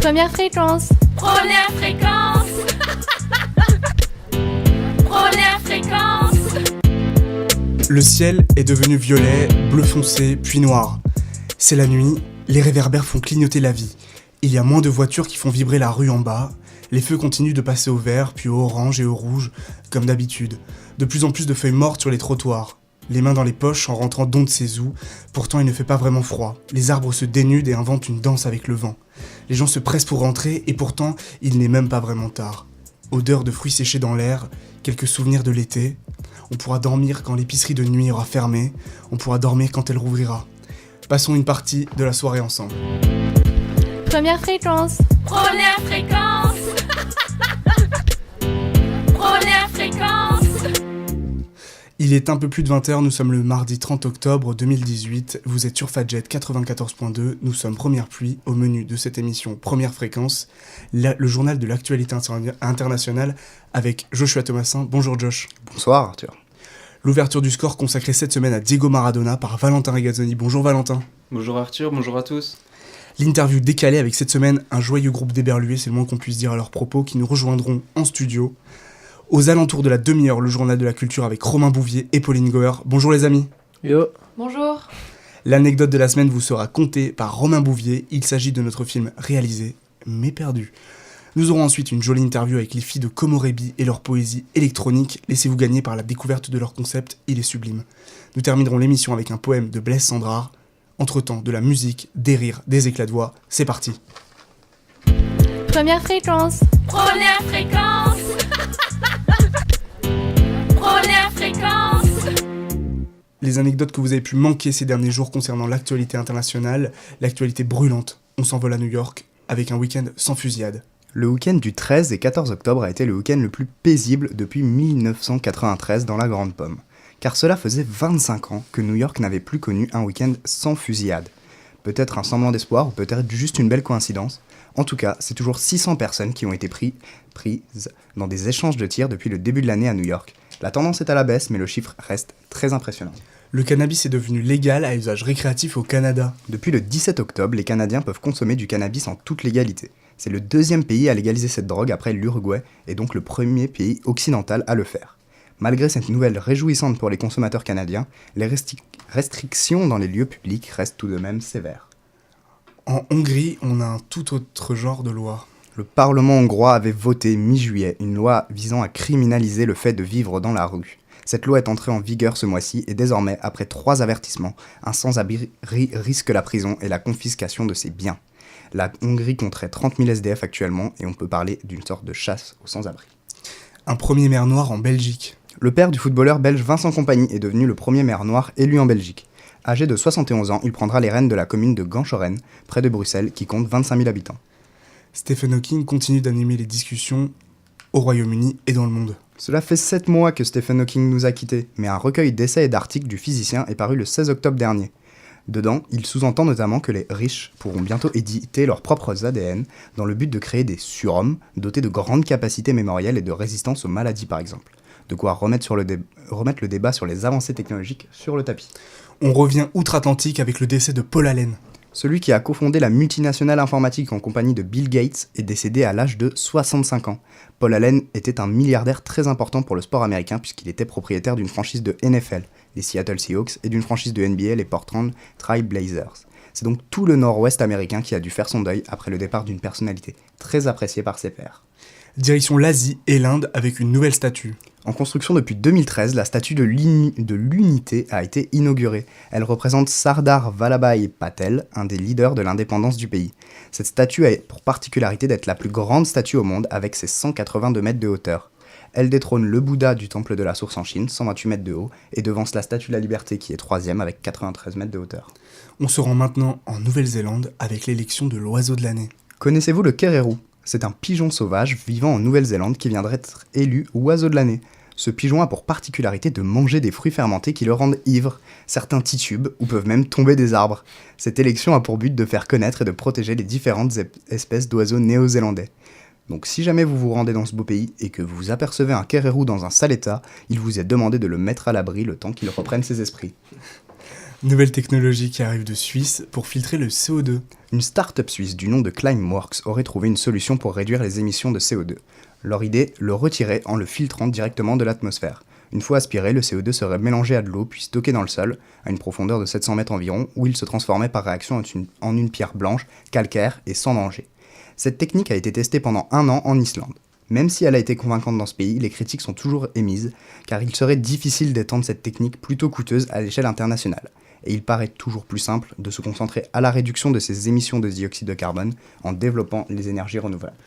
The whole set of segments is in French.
Première fréquence. Première fréquence. Première fréquence. Le ciel est devenu violet, bleu foncé, puis noir. C'est la nuit, les réverbères font clignoter la vie. Il y a moins de voitures qui font vibrer la rue en bas. Les feux continuent de passer au vert, puis au orange et au rouge, comme d'habitude. De plus en plus de feuilles mortes sur les trottoirs. Les mains dans les poches en rentrant d'on ne sait où. Pourtant il ne fait pas vraiment froid. Les arbres se dénudent et inventent une danse avec le vent. Les gens se pressent pour rentrer et pourtant il n'est même pas vraiment tard. Odeur de fruits séchés dans l'air, quelques souvenirs de l'été. On pourra dormir quand l'épicerie de nuit aura fermé. On pourra dormir quand elle rouvrira. Passons une partie de la soirée ensemble. Première fréquence. Première fréquence. Première fréquence. Il est un peu plus de 20h, nous sommes le mardi 30 octobre 2018, vous êtes sur Fadjet 94.2, nous sommes Première Pluie, au menu de cette émission Première Fréquence, le journal de l'actualité internationale avec Joshua Thomasin. Bonjour Josh. Bonsoir Arthur. L'ouverture du score consacrée cette semaine à Diego Maradona par Valentin Regazzoni. Bonjour Valentin. Bonjour Arthur, bonjour à tous. L'interview décalée avec cette semaine un joyeux groupe d'éberlués, c'est le moins qu'on puisse dire à leurs propos, qui nous rejoindront en studio. Aux alentours de la demi-heure, le journal de la culture avec Romain Bouvier et Pauline Goer. Bonjour les amis. Yo. Bonjour. L'anecdote de la semaine vous sera contée par Romain Bouvier. Il s'agit de notre film réalisé, mais perdu. Nous aurons ensuite une jolie interview avec les filles de Komorebi et leur poésie électronique. Laissez-vous gagner par la découverte de leur concept, il est sublime. Nous terminerons l'émission avec un poème de Blaise Sandrard. Entre-temps, de la musique, des rires, des éclats de voix. C'est parti. Première fréquence. Première fréquence. Première fréquence. Les anecdotes que vous avez pu manquer ces derniers jours concernant l'actualité internationale, l'actualité brûlante. On s'envole à New York avec un week-end sans fusillade. Le week-end du 13 et 14 octobre a été le week-end le plus paisible depuis 1993 dans la Grande Pomme. Car cela faisait 25 ans que New York n'avait plus connu un week-end sans fusillade. Peut-être un semblant d'espoir ou peut-être juste une belle coïncidence. En tout cas, c'est toujours 600 personnes qui ont été prises dans des échanges de tirs depuis le début de l'année à New York. La tendance est à la baisse, mais le chiffre reste très impressionnant. Le cannabis est devenu légal à usage récréatif au Canada. Depuis le 17 octobre, les Canadiens peuvent consommer du cannabis en toute légalité. C'est le deuxième pays à légaliser cette drogue après l'Uruguay, et donc le premier pays occidental à le faire. Malgré cette nouvelle réjouissante pour les consommateurs canadiens, les restrictions dans les lieux publics restent tout de même sévères. En Hongrie, on a un tout autre genre de loi. Le Parlement hongrois avait voté mi-juillet une loi visant à criminaliser le fait de vivre dans la rue. Cette loi est entrée en vigueur ce mois-ci et désormais, après 3 avertissements, un sans-abri risque la prison et la confiscation de ses biens. La Hongrie compterait 30 000 SDF actuellement et on peut parler d'une sorte de chasse aux sans-abri. Un premier maire noir en Belgique. Le père du footballeur belge Vincent Kompany est devenu le premier maire noir élu en Belgique. Âgé de 71 ans, il prendra les rênes de la commune de Ganchoren, près de Bruxelles, qui compte 25 000 habitants. Stephen Hawking continue d'animer les discussions au Royaume-Uni et dans le monde. Cela fait 7 mois que Stephen Hawking nous a quittés, mais un recueil d'essais et d'articles du physicien est paru le 16 octobre dernier. Dedans, il sous-entend notamment que les riches pourront bientôt éditer leurs propres ADN dans le but de créer des surhommes dotés de grandes capacités mémorielles et de résistance aux maladies par exemple. De quoi remettre le débat sur les avancées technologiques sur le tapis. On revient outre-Atlantique avec le décès de Paul Allen. Celui qui a cofondé la multinationale informatique en compagnie de Bill Gates est décédé à l'âge de 65 ans. Paul Allen était un milliardaire très important pour le sport américain puisqu'il était propriétaire d'une franchise de NFL, les Seattle Seahawks, et d'une franchise de NBA, les Portland Trail Blazers. C'est donc tout le nord-ouest américain qui a dû faire son deuil après le départ d'une personnalité très appréciée par ses pairs. Direction l'Asie et l'Inde avec une nouvelle statue. En construction depuis 2013, la statue de l'unité a été inaugurée. Elle représente Sardar Vallabhai Patel, un des leaders de l'indépendance du pays. Cette statue a pour particularité d'être la plus grande statue au monde avec ses 182 mètres de hauteur. Elle détrône le Bouddha du temple de la Source en Chine, 128 mètres de haut, et devance la statue de la Liberté qui est 3e avec 93 mètres de hauteur. On se rend maintenant en Nouvelle-Zélande avec l'élection de l'oiseau de l'année. Connaissez-vous le Kererou ? C'est un pigeon sauvage vivant en Nouvelle-Zélande qui viendrait être élu oiseau de l'année. Ce pigeon a pour particularité de manger des fruits fermentés qui le rendent ivre. Certains titubent ou peuvent même tomber des arbres. Cette élection a pour but de faire connaître et de protéger les différentes espèces d'oiseaux néo-zélandais. Donc si jamais vous vous rendez dans ce beau pays et que vous apercevez un kererou dans un sale état, il vous est demandé de le mettre à l'abri le temps qu'il reprenne ses esprits. Nouvelle technologie qui arrive de Suisse pour filtrer le CO2. Une start-up suisse du nom de Climeworks aurait trouvé une solution pour réduire les émissions de CO2. Leur idée, le retirer en le filtrant directement de l'atmosphère. Une fois aspiré, le CO2 serait mélangé à de l'eau puis stocké dans le sol, à une profondeur de 700 mètres environ, où il se transformait par réaction en une pierre blanche, calcaire et sans danger. Cette technique a été testée pendant 1 an en Islande. Même si elle a été convaincante dans ce pays, les critiques sont toujours émises, car il serait difficile d'étendre cette technique plutôt coûteuse à l'échelle internationale. Et il paraît toujours plus simple de se concentrer à la réduction de ces émissions de dioxyde de carbone en développant les énergies renouvelables.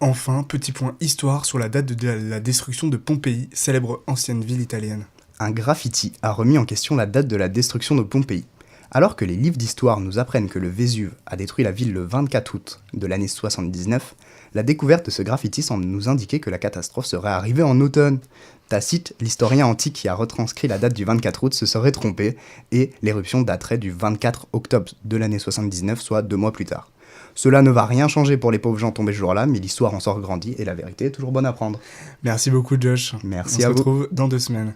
Enfin, petit point histoire sur la date de la destruction de Pompéi, célèbre ancienne ville italienne. Un graffiti a remis en question la date de la destruction de Pompéi. Alors que les livres d'histoire nous apprennent que le Vésuve a détruit la ville le 24 août de l'année 79, la découverte de ce graffiti semble nous indiquer que la catastrophe serait arrivée en automne. Tacite, l'historien antique qui a retranscrit la date du 24 août, se serait trompé et l'éruption daterait du 24 octobre de l'année 79, soit 2 mois plus tard. Cela ne va rien changer pour les pauvres gens tombés ce jour-là, mais l'histoire en sort grandie et la vérité est toujours bonne à prendre. Merci beaucoup Josh. Merci à vous. On se vous. retrouve dans 2 semaines.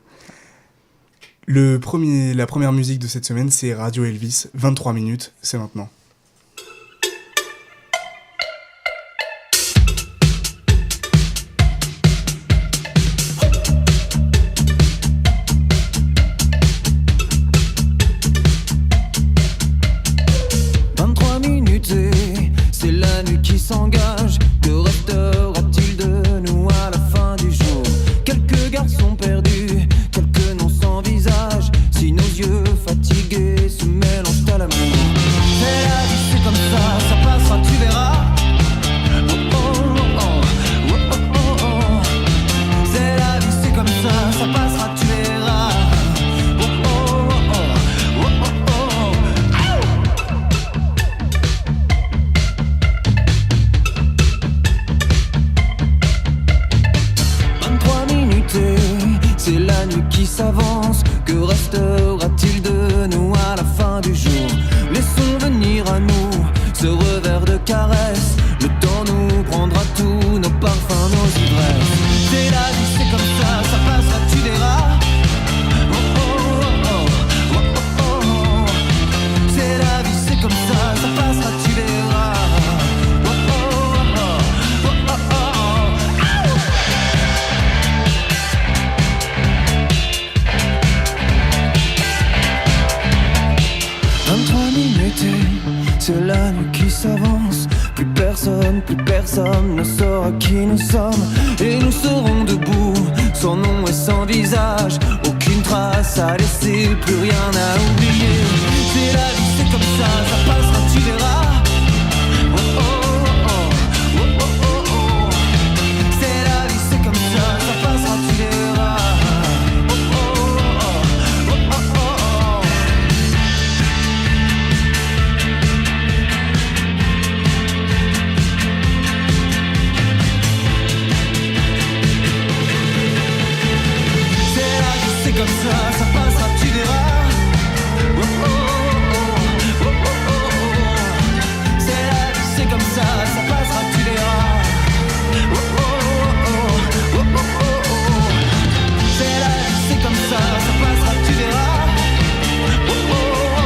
La première musique de cette semaine, c'est Radio Elvis, 23 minutes, c'est maintenant. C'est la nuit qui s'engage. Que restera-t-il de nous à la fin du jour? Quelques garçons perdus, quelques noms sans visage. Si nos yeux fatigués se mélangent à l'amour. C'est la vie, c'est comme ça passera, tu verras. Oh oh oh oh, oh oh oh oh. C'est la vie, c'est comme ça passera, tu verras. Oh oh oh oh, oh oh oh. 23 minutes, c'est la nuit qui s'avance. Que restera-t-il de nous à la fin du jour? Laissons venir à nous ce revers de caresse. Le temps nous prendra tout, nos parfums, nos ivresses. C'est la vie, c'est comme ça passera, tu verras. Oh oh oh oh, oh oh oh. C'est la vie, c'est comme ça passera, tu verras. Oh oh oh oh, oh oh oh. 23 minutes, c'est la nuit qui s'avance. Plus personne ne saura qui nous sommes. Et nous serons debout, sans nom et sans visage. Aucune trace à laisser, plus rien à oublier. C'est la vie, c'est comme ça passera, tu verras. Oh oh oh oh, oh oh oh oh. C'est la vie, c'est comme ça passera, tu verras. Oh oh oh oh, oh oh oh. C'est comme ça passera, tu verras. Oh oh oh, oh oh oh oh. C'est la vie, c'est comme ça passera, tu verras. Oh oh oh, oh oh oh oh. C'est la vie, c'est comme ça passera, tu verras. Oh oh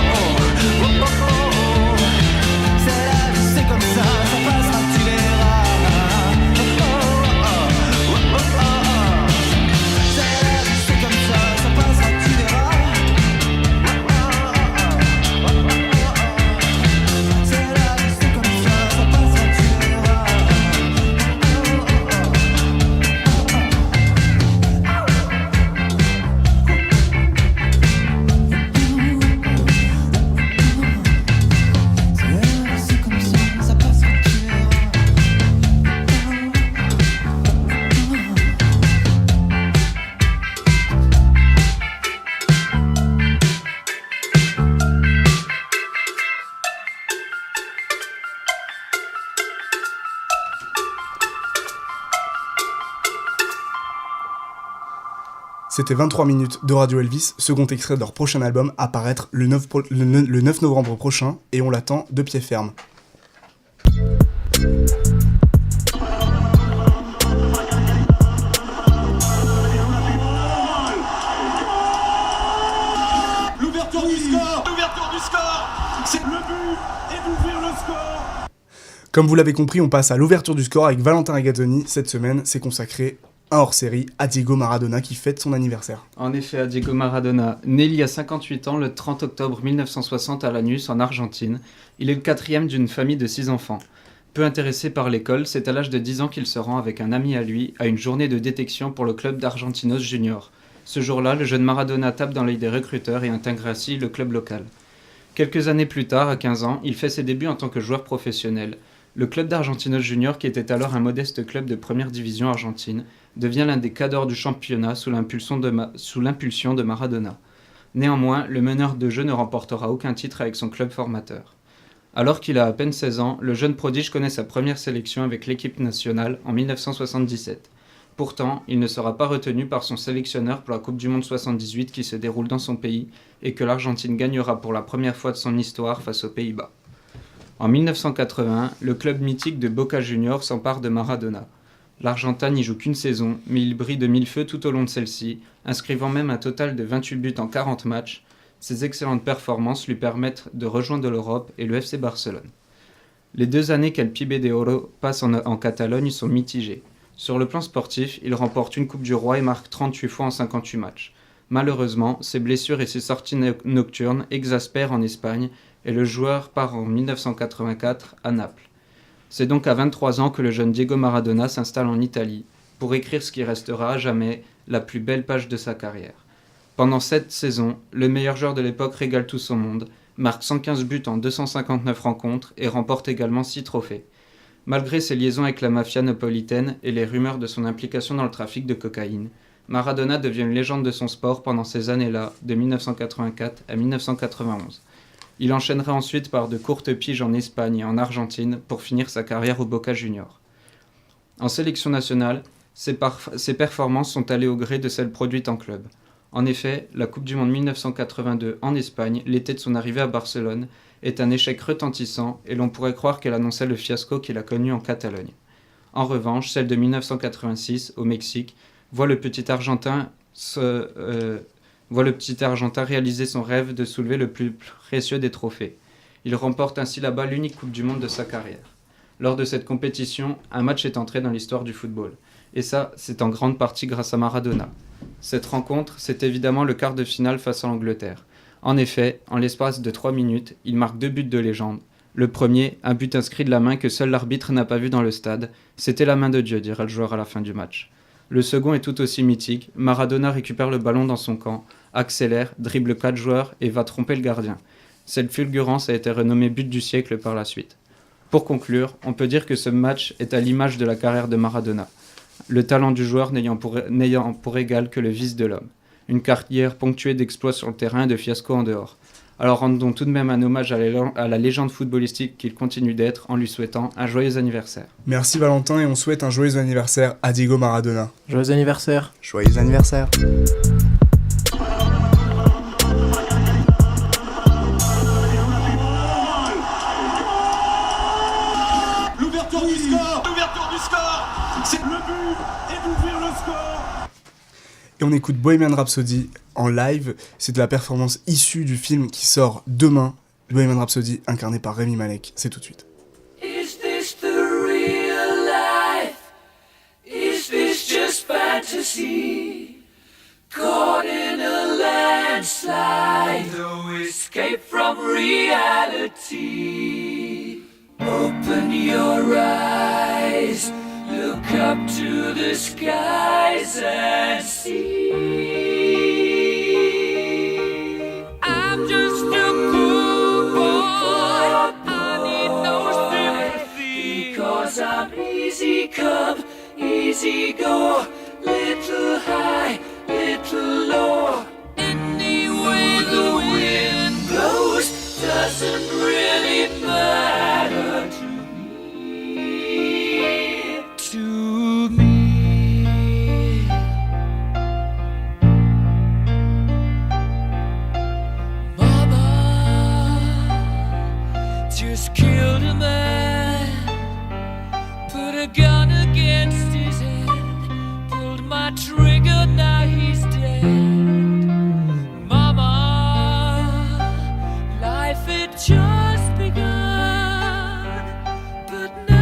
oh, oh oh oh. C'est la vie, c'est comme ça passera, tu verras. Oh oh oh, oh oh oh. C'est la vie, c'est comme ça passera, tu verras. C'est la vie, c'est comme ça passera, tu verras. C'est la vie, c'est comme ça passera, tu verras. C'était 23 minutes de Radio Elvis, second extrait de leur prochain album à paraître le 9 novembre prochain, et on l'attend de pied ferme. L'ouverture du score. Comme vous l'avez compris, on passe à l'ouverture du score avec Valentin Regazzoni. Cette semaine, c'est consacré un hors-série à Diego Maradona qui fête son anniversaire. En effet, à Diego Maradona, né il y a 58 ans le 30 octobre 1960 à Lanús, en Argentine, il est le quatrième d'une famille de 6 enfants. Peu intéressé par l'école, c'est à l'âge de 10 ans qu'il se rend avec un ami à lui à une journée de détection pour le club d'Argentinos Junior. Ce jour-là, le jeune Maradona tape dans l'œil des recruteurs et intègre ainsi le club local. Quelques années plus tard, à 15 ans, il fait ses débuts en tant que joueur professionnel. Le club d'Argentinos Junior, qui était alors un modeste club de première division argentine, devient l'un des cadors du championnat sous l'impulsion de Maradona. Néanmoins, le meneur de jeu ne remportera aucun titre avec son club formateur. Alors qu'il a à peine 16 ans, le jeune prodige connaît sa première sélection avec l'équipe nationale en 1977. Pourtant, il ne sera pas retenu par son sélectionneur pour la Coupe du Monde 78 qui se déroule dans son pays et que l'Argentine gagnera pour la première fois de son histoire face aux Pays-Bas. En 1981, le club mythique de Boca Juniors s'empare de Maradona. L'Argentin n'y joue qu'une saison, mais il brille de mille feux tout au long de celle-ci, inscrivant même un total de 28 buts en 40 matchs. Ses excellentes performances lui permettent de rejoindre l'Europe et le FC Barcelone. Les 2 années qu'El Pibe de Oro passe en Catalogne sont mitigées. Sur le plan sportif, il remporte une Coupe du Roi et marque 38 fois en 58 matchs. Malheureusement, ses blessures et ses sorties nocturnes exaspèrent en Espagne et le joueur part en 1984 à Naples. C'est donc à 23 ans que le jeune Diego Maradona s'installe en Italie pour écrire ce qui restera à jamais la plus belle page de sa carrière. Pendant 7 saisons, le meilleur joueur de l'époque régale tout son monde, marque 115 buts en 259 rencontres et remporte également 6 trophées. Malgré ses liaisons avec la mafia napolitaine et les rumeurs de son implication dans le trafic de cocaïne, Maradona devient une légende de son sport pendant ces années-là, de 1984 à 1991. Il enchaînera ensuite par de courtes piges en Espagne et en Argentine pour finir sa carrière au Boca Juniors. En sélection nationale, ses performances sont allées au gré de celles produites en club. En effet, la Coupe du Monde 1982 en Espagne, l'été de son arrivée à Barcelone, est un échec retentissant et l'on pourrait croire qu'elle annonçait le fiasco qu'il a connu en Catalogne. En revanche, celle de 1986 au Mexique voit le petit Argentin réaliser son rêve de soulever le plus précieux des trophées. Il remporte ainsi là-bas l'unique Coupe du Monde de sa carrière. Lors de cette compétition, un match est entré dans l'histoire du football. Et ça, c'est en grande partie grâce à Maradona. Cette rencontre, c'est évidemment le quart de finale face à l'Angleterre. En effet, en l'espace de 3 minutes, il marque 2 buts de légende. Le premier, un but inscrit de la main que seul l'arbitre n'a pas vu dans le stade. C'était la main de Dieu, dira le joueur à la fin du match. Le second est tout aussi mythique. Maradona récupère le ballon dans son camp, accélère, dribble 4 joueurs et va tromper le gardien. Cette fulgurance a été renommée but du siècle par la suite. Pour conclure, on peut dire que ce match est à l'image de la carrière de Maradona. Le talent du joueur n'ayant pour égal que le vice de l'homme. Une carrière ponctuée d'exploits sur le terrain et de fiascos en dehors. Alors rendons tout de même un hommage à la légende footballistique qu'il continue d'être en lui souhaitant un joyeux anniversaire. Merci Valentin et on souhaite un joyeux anniversaire à Diego Maradona. Joyeux anniversaire. Joyeux anniversaire. L'ouverture du score. L'ouverture du score. C'est le but et d'ouvrir le score. Et on écoute Bohemian Rhapsody en live. C'est de la performance issue du film qui sort demain. Bohemian Rhapsody incarné par Rami Malek. C'est tout de suite. Is this the real life? Is this just fantasy? Caught in a landslide, no escape from reality. Open your eyes, look up to the skies and see. I'm just a poor boy, I need no sympathy, because I'm easy come, easy go, little high, little low. Any way the wind blows doesn't really matter to me. To me. Mama just killed a man, put a gun against his head, pulled my trigger, now he's dead. Mama, life had just begun, but now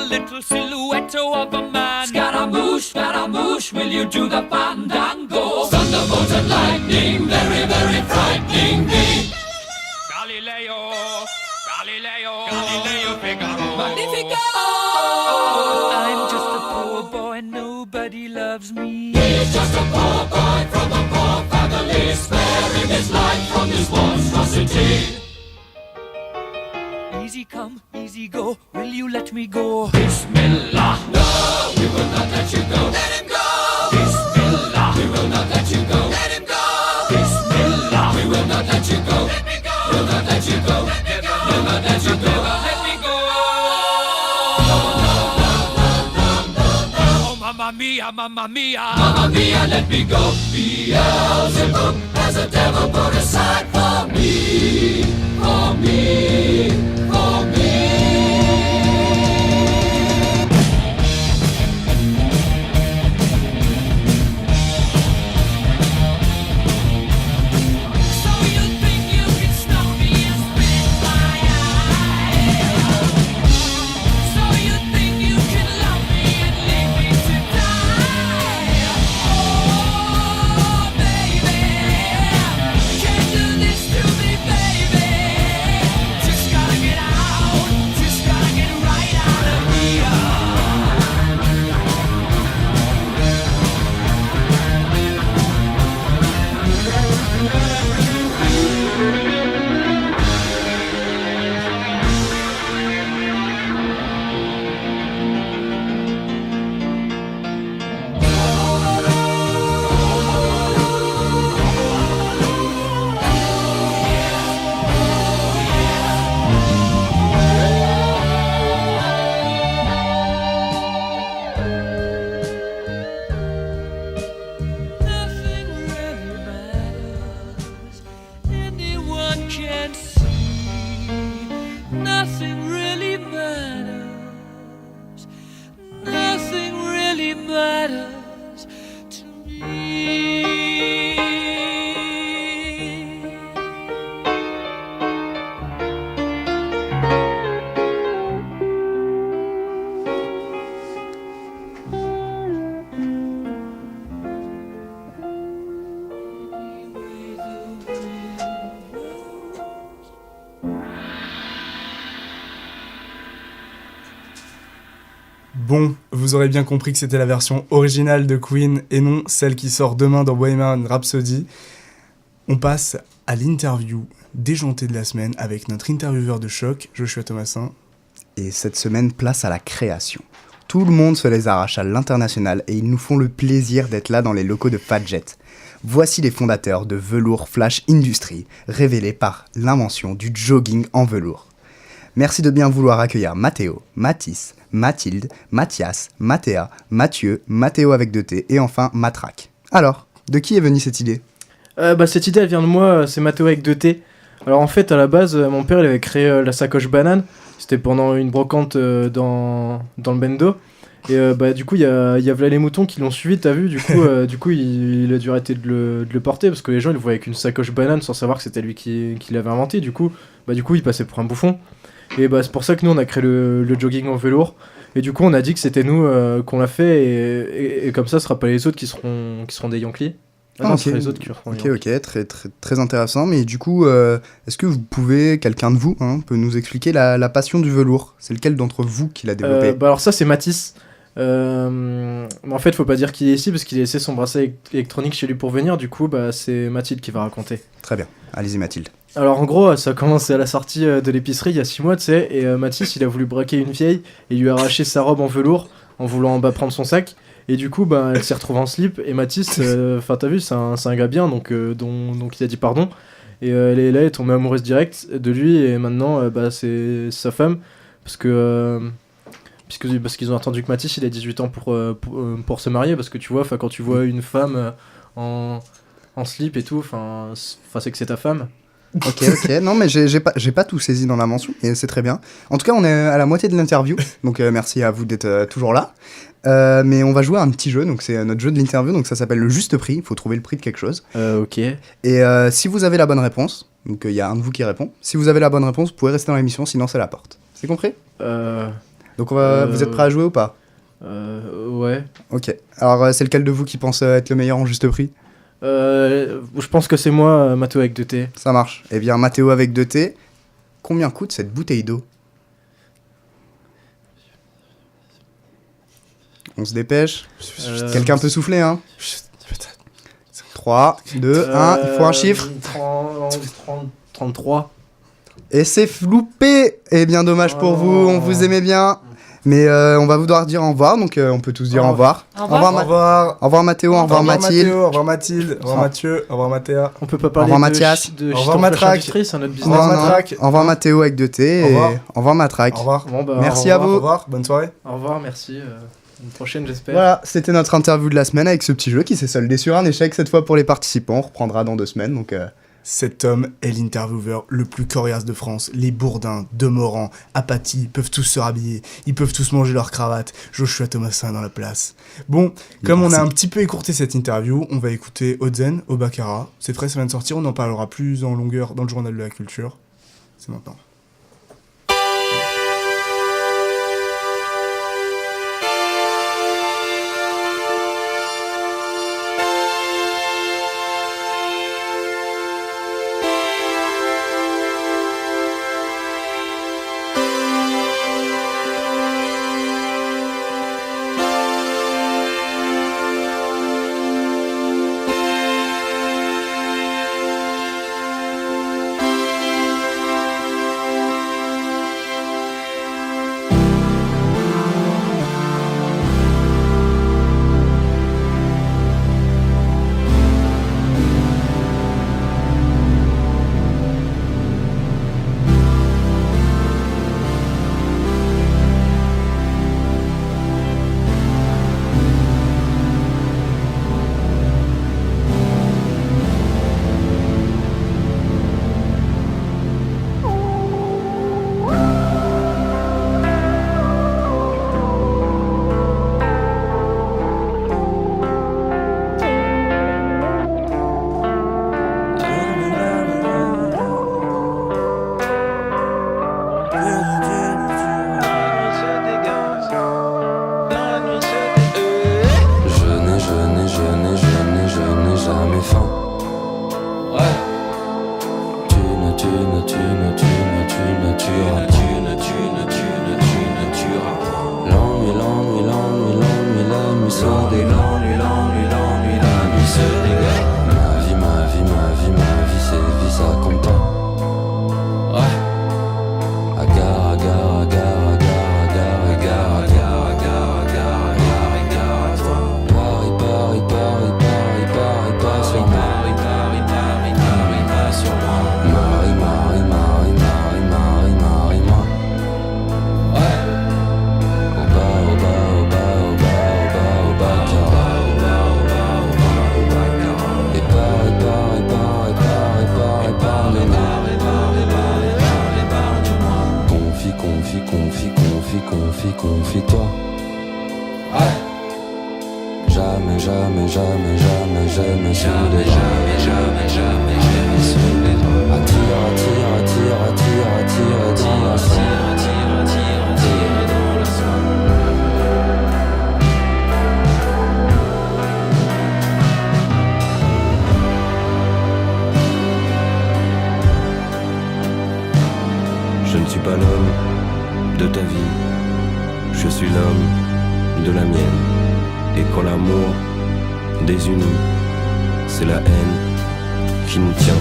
little silhouette of a man. Scaramouche, will you do the fandango? Thunderbolt and lightning, very, very frightening me. Galileo, Figaro. Magnifico! I'm just a poor boy, nobody loves me. He's just a poor boy from a poor family, sparing his life from this monstrosity. Easy come, easy go, will you let me go? Bismillah, no, we will not let you go. Let him go! Bismillah, we will not let you go. Let him go! Bismillah, we will not let you go. Let me go! We'll not let you go. Let me go! We'll not let you go. Let me go! Oh, mamma mia, mamma mia. Mamma mia, let me go. Beelzebub has a devil put aside for me. For me. For me. So you think you can stop me and spit my eye? So you think you can love me and leave me to die? Oh, baby, can't do this to me, baby. Just gotta get out, just gotta get right out of here. Nothing really matters. Anyone can see. Nothing really matters. Nothing really matters to me. Bon, vous aurez bien compris que c'était la version originale de Queen et non celle qui sort demain dans Bohemian Rhapsody. On passe à l'interview déjantée de la semaine avec notre intervieweur de choc, Joshua Thomasin. Et cette semaine, place à la création. Tout le monde se les arrache à l'international et ils nous font le plaisir d'être là dans les locaux de Fadjet. Voici les fondateurs de Velours Flash Industries, révélés par l'invention du jogging en velours. Merci de bien vouloir accueillir Mathéo, Mathis, Mathilde, Mathias, Mathéa, Mathieu, Mathéo avec 2T et enfin Matraque. Alors, de qui est venue cette idée ? Cette idée elle vient de moi, c'est Mathéo avec 2T. Alors en fait à la base mon père il avait créé la sacoche banane, c'était pendant une brocante dans le bendo. Et du coup il y a les moutons qui l'ont suivi, t'as vu, du coup il a dû arrêter de le porter parce que les gens ils le voyaient avec une sacoche banane sans savoir que c'était lui qui l'avait inventé, du coup il passait pour un bouffon. Et c'est pour ça que nous on a créé le jogging en velours. Et du coup on a dit que c'était nous qu'on l'a fait et comme ça ce sera pas les autres qui seront des Yankees. Ah, ok, ce sera les autres qui seront des Yankees. Ok, très, très, très intéressant. Mais du coup, est-ce que vous pouvez, quelqu'un de vous, peut nous expliquer la passion du velours ? C'est lequel d'entre vous qui l'a développé ? Alors ça c'est Mathis. Mais en fait faut pas dire qu'il est ici parce qu'il a laissé son bracelet électronique chez lui pour venir. Du coup c'est Mathilde qui va raconter. Très bien, allez-y Mathilde. Alors en gros ça a commencé à la sortie de l'épicerie il y a 6 mois, tu sais, et Mathis il a voulu braquer une vieille et il lui a arraché sa robe en velours en voulant prendre son sac. Et du coup elle s'est retrouvée en slip et Mathis, t'as vu c'est un gars bien donc il a dit pardon. Et elle est tombée amoureuse direct de lui et maintenant c'est sa femme parce qu'ils ont attendu que Mathis il ait 18 ans pour se marier, parce que tu vois quand tu vois une femme en slip et tout, c'est que c'est ta femme. Ok, non mais j'ai pas tout saisi dans la mention et c'est très bien. En tout cas on est à la moitié de l'interview, donc merci à vous d'être toujours là. Mais on va jouer à un petit jeu, donc c'est notre jeu de l'interview, donc ça s'appelle le juste prix, il faut trouver le prix de quelque chose. Ok. Et si vous avez la bonne réponse, donc il y a un de vous qui répond, si vous avez la bonne réponse vous pouvez rester dans l'émission, sinon c'est la porte. C'est compris ? Donc vous êtes prêts à jouer ou pas? Ouais. Ok. Alors c'est lequel de vous qui pense être le meilleur en juste prix? Je pense que c'est moi, Mathéo avec 2T. Ça marche. Eh bien Mathéo avec 2T, combien coûte cette bouteille d'eau? On se dépêche. Quelqu'un peut souffler, hein? 3, 2, 1, il faut un chiffre. 33. Et c'est loupé. Eh bien dommage pour vous, on vous aimait bien. Mais on va vous devoir dire au revoir, donc on peut tous dire au revoir. Au revoir. Au revoir. Au revoir Mathéo, au revoir Mathilde. Mathéo, au revoir Mathilde, au revoir Mathieu, au revoir Mathéa. On peut pas parler revoir, Mathias. de Au revoir, Shit Matraque. Industrie, c'est un autre Au business. revoir, Non, Matraque. Au revoir Mathéo avec 2T et Au revoir. au revoir Matraque. Au revoir. Bon, bah, Merci au à revoir. vous. Au revoir, bonne soirée. Au revoir, merci. Une prochaine, j'espère. Voilà, c'était notre interview de la semaine avec ce petit jeu qui s'est soldé sur un échec cette fois pour les participants. On reprendra dans 2 semaines, donc... Cet homme est l'intervieweur le plus coriace de France. Les Bourdins, Demorand, Apathy peuvent tous se rhabiller, ils peuvent tous manger leur cravate. Joshua Thomasin dans la place. Bon, comme on a un petit peu écourté cette interview, on va écouter Ozen, Obakara. C'est frais, ça vient de sortir, on en parlera plus en longueur dans le journal de la culture. C'est maintenant. confie-toi. Jamais, jamais, jamais, jamais, jamais sous les doigts. Attire, attire, attire, attire, attire, attire dans la soie. Je ne suis pas l'homme de ta vie, je suis l'homme de la mienne. Et quand l'amour désunit, c'est la haine qui nous tient.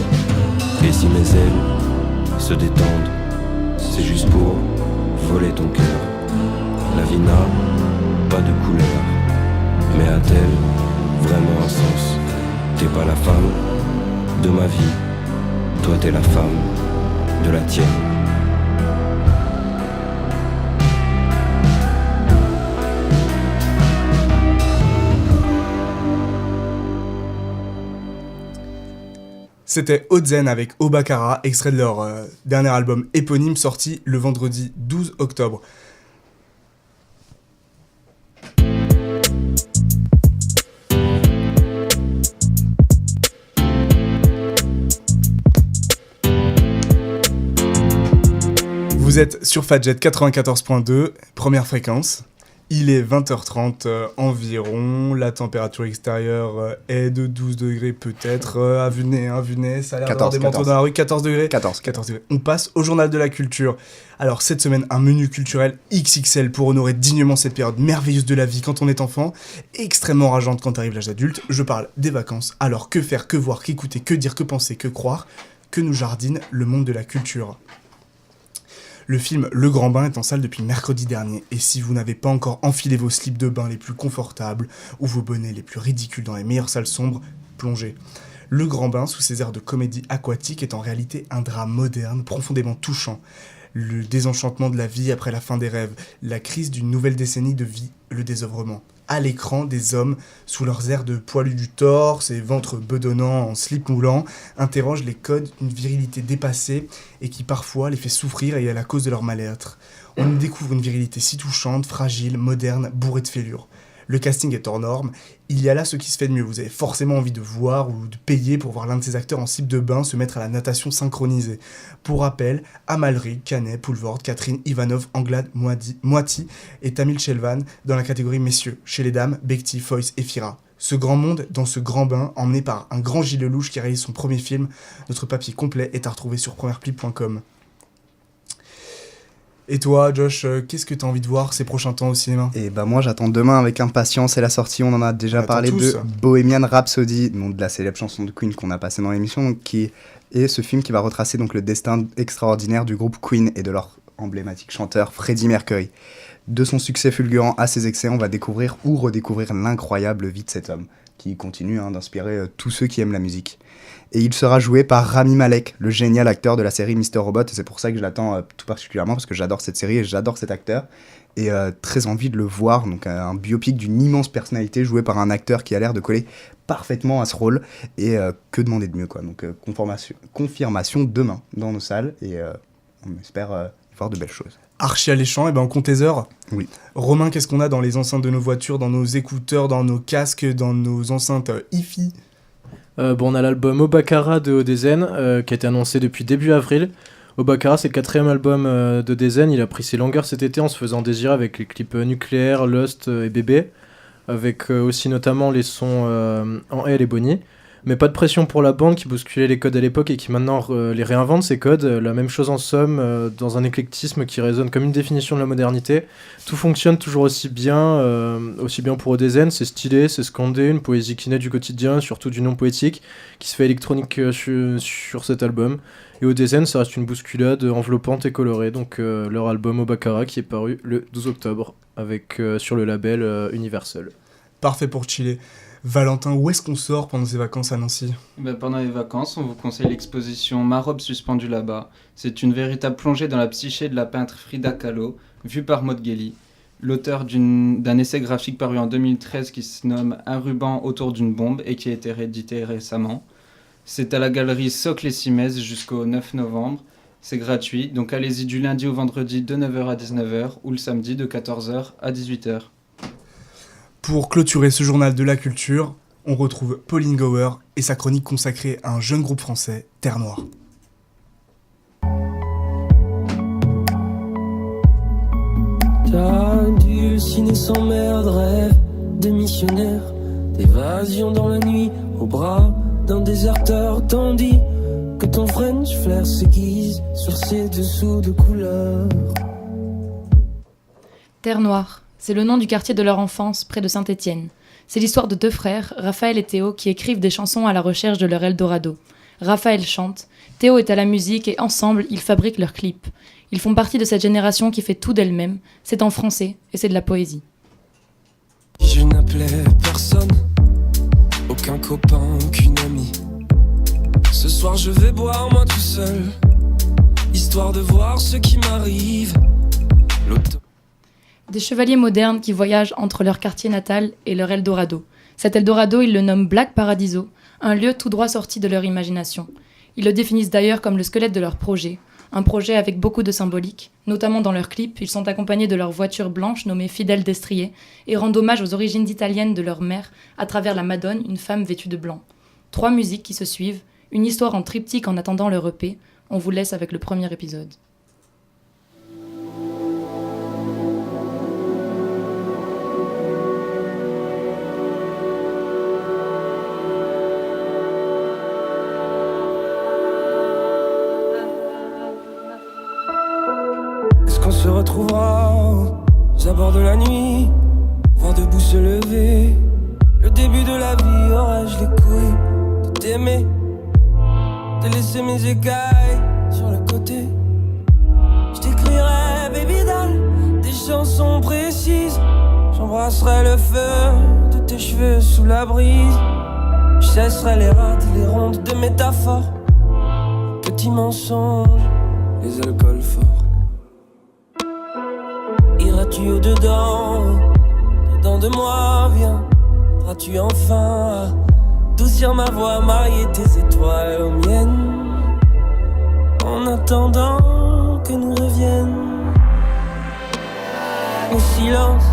Et si mes ailes se détendent, c'est juste pour voler ton cœur. La vie n'a pas de couleur, mais a-t-elle vraiment un sens? T'es pas la femme de ma vie, toi t'es la femme de la tienne. C'était Ozen avec Obakara, extrait de leur dernier album éponyme sorti le vendredi 12 octobre. Vous êtes sur Fadjet 94.2, première fréquence. Il est 20h30 environ, la température extérieure est de 12 degrés peut-être, à vue de nez, ça a l'air d'avoir des manteaux dans la rue, 14 degrés. 14 degrés. On passe au journal de la culture. Alors cette semaine, un menu culturel XXL pour honorer dignement cette période merveilleuse de la vie quand on est enfant, extrêmement rageante quand arrive l'âge adulte. Je parle des vacances, alors que faire, que voir, qu'écouter, que dire, que penser, que croire, que nous jardine le monde de la culture. Le film Le Grand Bain est en salle depuis mercredi dernier, et si vous n'avez pas encore enfilé vos slips de bain les plus confortables, ou vos bonnets les plus ridicules dans les meilleures salles sombres, plongez. Le Grand Bain, sous ses airs de comédie aquatique, est en réalité un drame moderne, profondément touchant. Le désenchantement de la vie après la fin des rêves, la crise d'une nouvelle décennie de vie, le désœuvrement. À l'écran, des hommes, sous leurs airs de poilus du torse et ventres bedonnants en slip moulant, interrogent les codes d'une virilité dépassée et qui parfois les fait souffrir et est à la cause de leur mal-être. On y découvre une virilité si touchante, fragile, moderne, bourrée de fêlures. Le casting est hors norme, il y a là ce qui se fait de mieux. Vous avez forcément envie de voir ou de payer pour voir l'un de ces acteurs en slip de bain se mettre à la natation synchronisée. Pour rappel, Amalric, Canet, Poulvord, Catherine, Ivanov, Anglade, Moiti et Tamil Shelvan dans la catégorie messieurs. Chez les dames, Bekti, Foyce et Fira. Ce grand monde dans ce grand bain, emmené par un grand Gilles Lelouch qui réalise son premier film. Notre papier complet est à retrouver sur premièrepli.com. Et toi, Josh, qu'est-ce que tu as envie de voir ces prochains temps au cinéma ? Et bah moi j'attends demain avec impatience et la sortie, on en a déjà parlé, de Bohemian Rhapsody, donc de la célèbre chanson de Queen qu'on a passée dans l'émission, donc, qui est ce film qui va retracer donc le destin extraordinaire du groupe Queen et de leur emblématique chanteur Freddie Mercury. De son succès fulgurant à ses excès, on va découvrir ou redécouvrir l'incroyable vie de cet homme, qui continue d'inspirer tous ceux qui aiment la musique. Et il sera joué par Rami Malek, le génial acteur de la série Mr. Robot, et c'est pour ça que je l'attends tout particulièrement, parce que j'adore cette série et j'adore cet acteur, et très envie de le voir, donc un biopic d'une immense personnalité joué par un acteur qui a l'air de coller parfaitement à ce rôle, et que demander de mieux, quoi. Donc confirmation demain dans nos salles, et on espère voir de belles choses. Archi alléchant, et ben on compte tes heures. Oui. Romain, qu'est-ce qu'on a dans les enceintes de nos voitures, dans nos écouteurs, dans nos casques, dans nos enceintes hi-fi ? On a l'album Obakara de Odezen qui a été annoncé depuis début avril. Obakara, c'est le 4e album d'Odezen. Il a pris ses longueurs cet été en se faisant désirer avec les clips Nucléaire, Lost et Bébé, avec aussi notamment les sons en L et Bonnie. Mais pas de pression pour la bande qui bousculait les codes à l'époque et qui maintenant les réinvente ces codes. La même chose en somme, dans un éclectisme qui résonne comme une définition de la modernité. Tout fonctionne toujours aussi bien pour Odezen. C'est stylé, c'est scandé, une poésie qui naît du quotidien, surtout du non poétique, qui se fait électronique sur cet album. Et Odezen, ça reste une bousculade enveloppante et colorée. Donc leur album Obakara qui est paru le 12 octobre avec sur le label Universal. Parfait pour chiller. Valentin, où est-ce qu'on sort pendant ces vacances à Nancy ? Pendant les vacances, on vous conseille l'exposition Ma robe suspendue là-bas. C'est une véritable plongée dans la psyché de la peintre Frida Kahlo, vue par Maud Gheli, l'auteur d'un essai graphique paru en 2013 qui se nomme Un ruban autour d'une bombe et qui a été réédité récemment. C'est à la galerie Socle et Simez jusqu'au 9 novembre. C'est gratuit, donc allez-y du lundi au vendredi de 9h à 19h ou le samedi de 14h à 18h. Pour clôturer ce journal de la culture, on retrouve Pauline Gower et sa chronique consacrée à un jeune groupe français, Terre Noire. T'as du ciné sans merde, rêve de missionnaire, d'évasion dans la nuit, au bras d'un déserteur, tandis que ton French flair s'aiguise sur ses dessous de couleur. Terre Noire, c'est le nom du quartier de leur enfance, près de Saint-Étienne. C'est l'histoire de deux frères, Raphaël et Théo, qui écrivent des chansons à la recherche de leur Eldorado. Raphaël chante, Théo est à la musique et ensemble, ils fabriquent leurs clips. Ils font partie de cette génération qui fait tout d'elle-même. C'est en français et c'est de la poésie. Je n'appelais personne, aucun copain, aucune amie. Ce soir je vais boire moi tout seul, histoire de voir ce qui m'arrive. Des chevaliers modernes qui voyagent entre leur quartier natal et leur Eldorado. Cet Eldorado, ils le nomment Black Paradiso, un lieu tout droit sorti de leur imagination. Ils le définissent d'ailleurs comme le squelette de leur projet, un projet avec beaucoup de symbolique, notamment dans leurs clips, ils sont accompagnés de leur voiture blanche nommée Fidèle d'Estrier et rendent hommage aux origines italiennes de leur mère à travers la Madone, une femme vêtue de blanc. 3 musiques qui se suivent, une histoire en triptyque en attendant leur EP. On vous laisse avec le premier épisode. se retrouvera aux abords de la nuit, voir debout se lever. Le début de la vie, aurais-je les couilles de t'aimer, de laisser mes écailles sur le côté. Je t'écrirai, baby doll, des chansons précises. J'embrasserai le feu de tes cheveux sous la brise. Je cesserai les rades, les rondes de métaphores, petits mensonges, les alcools forts. Iras-tu au-dedans, dedans de moi, viendras-tu enfin adoucir ma voix, marier tes étoiles aux miennes, en attendant que nous reviennent le silence.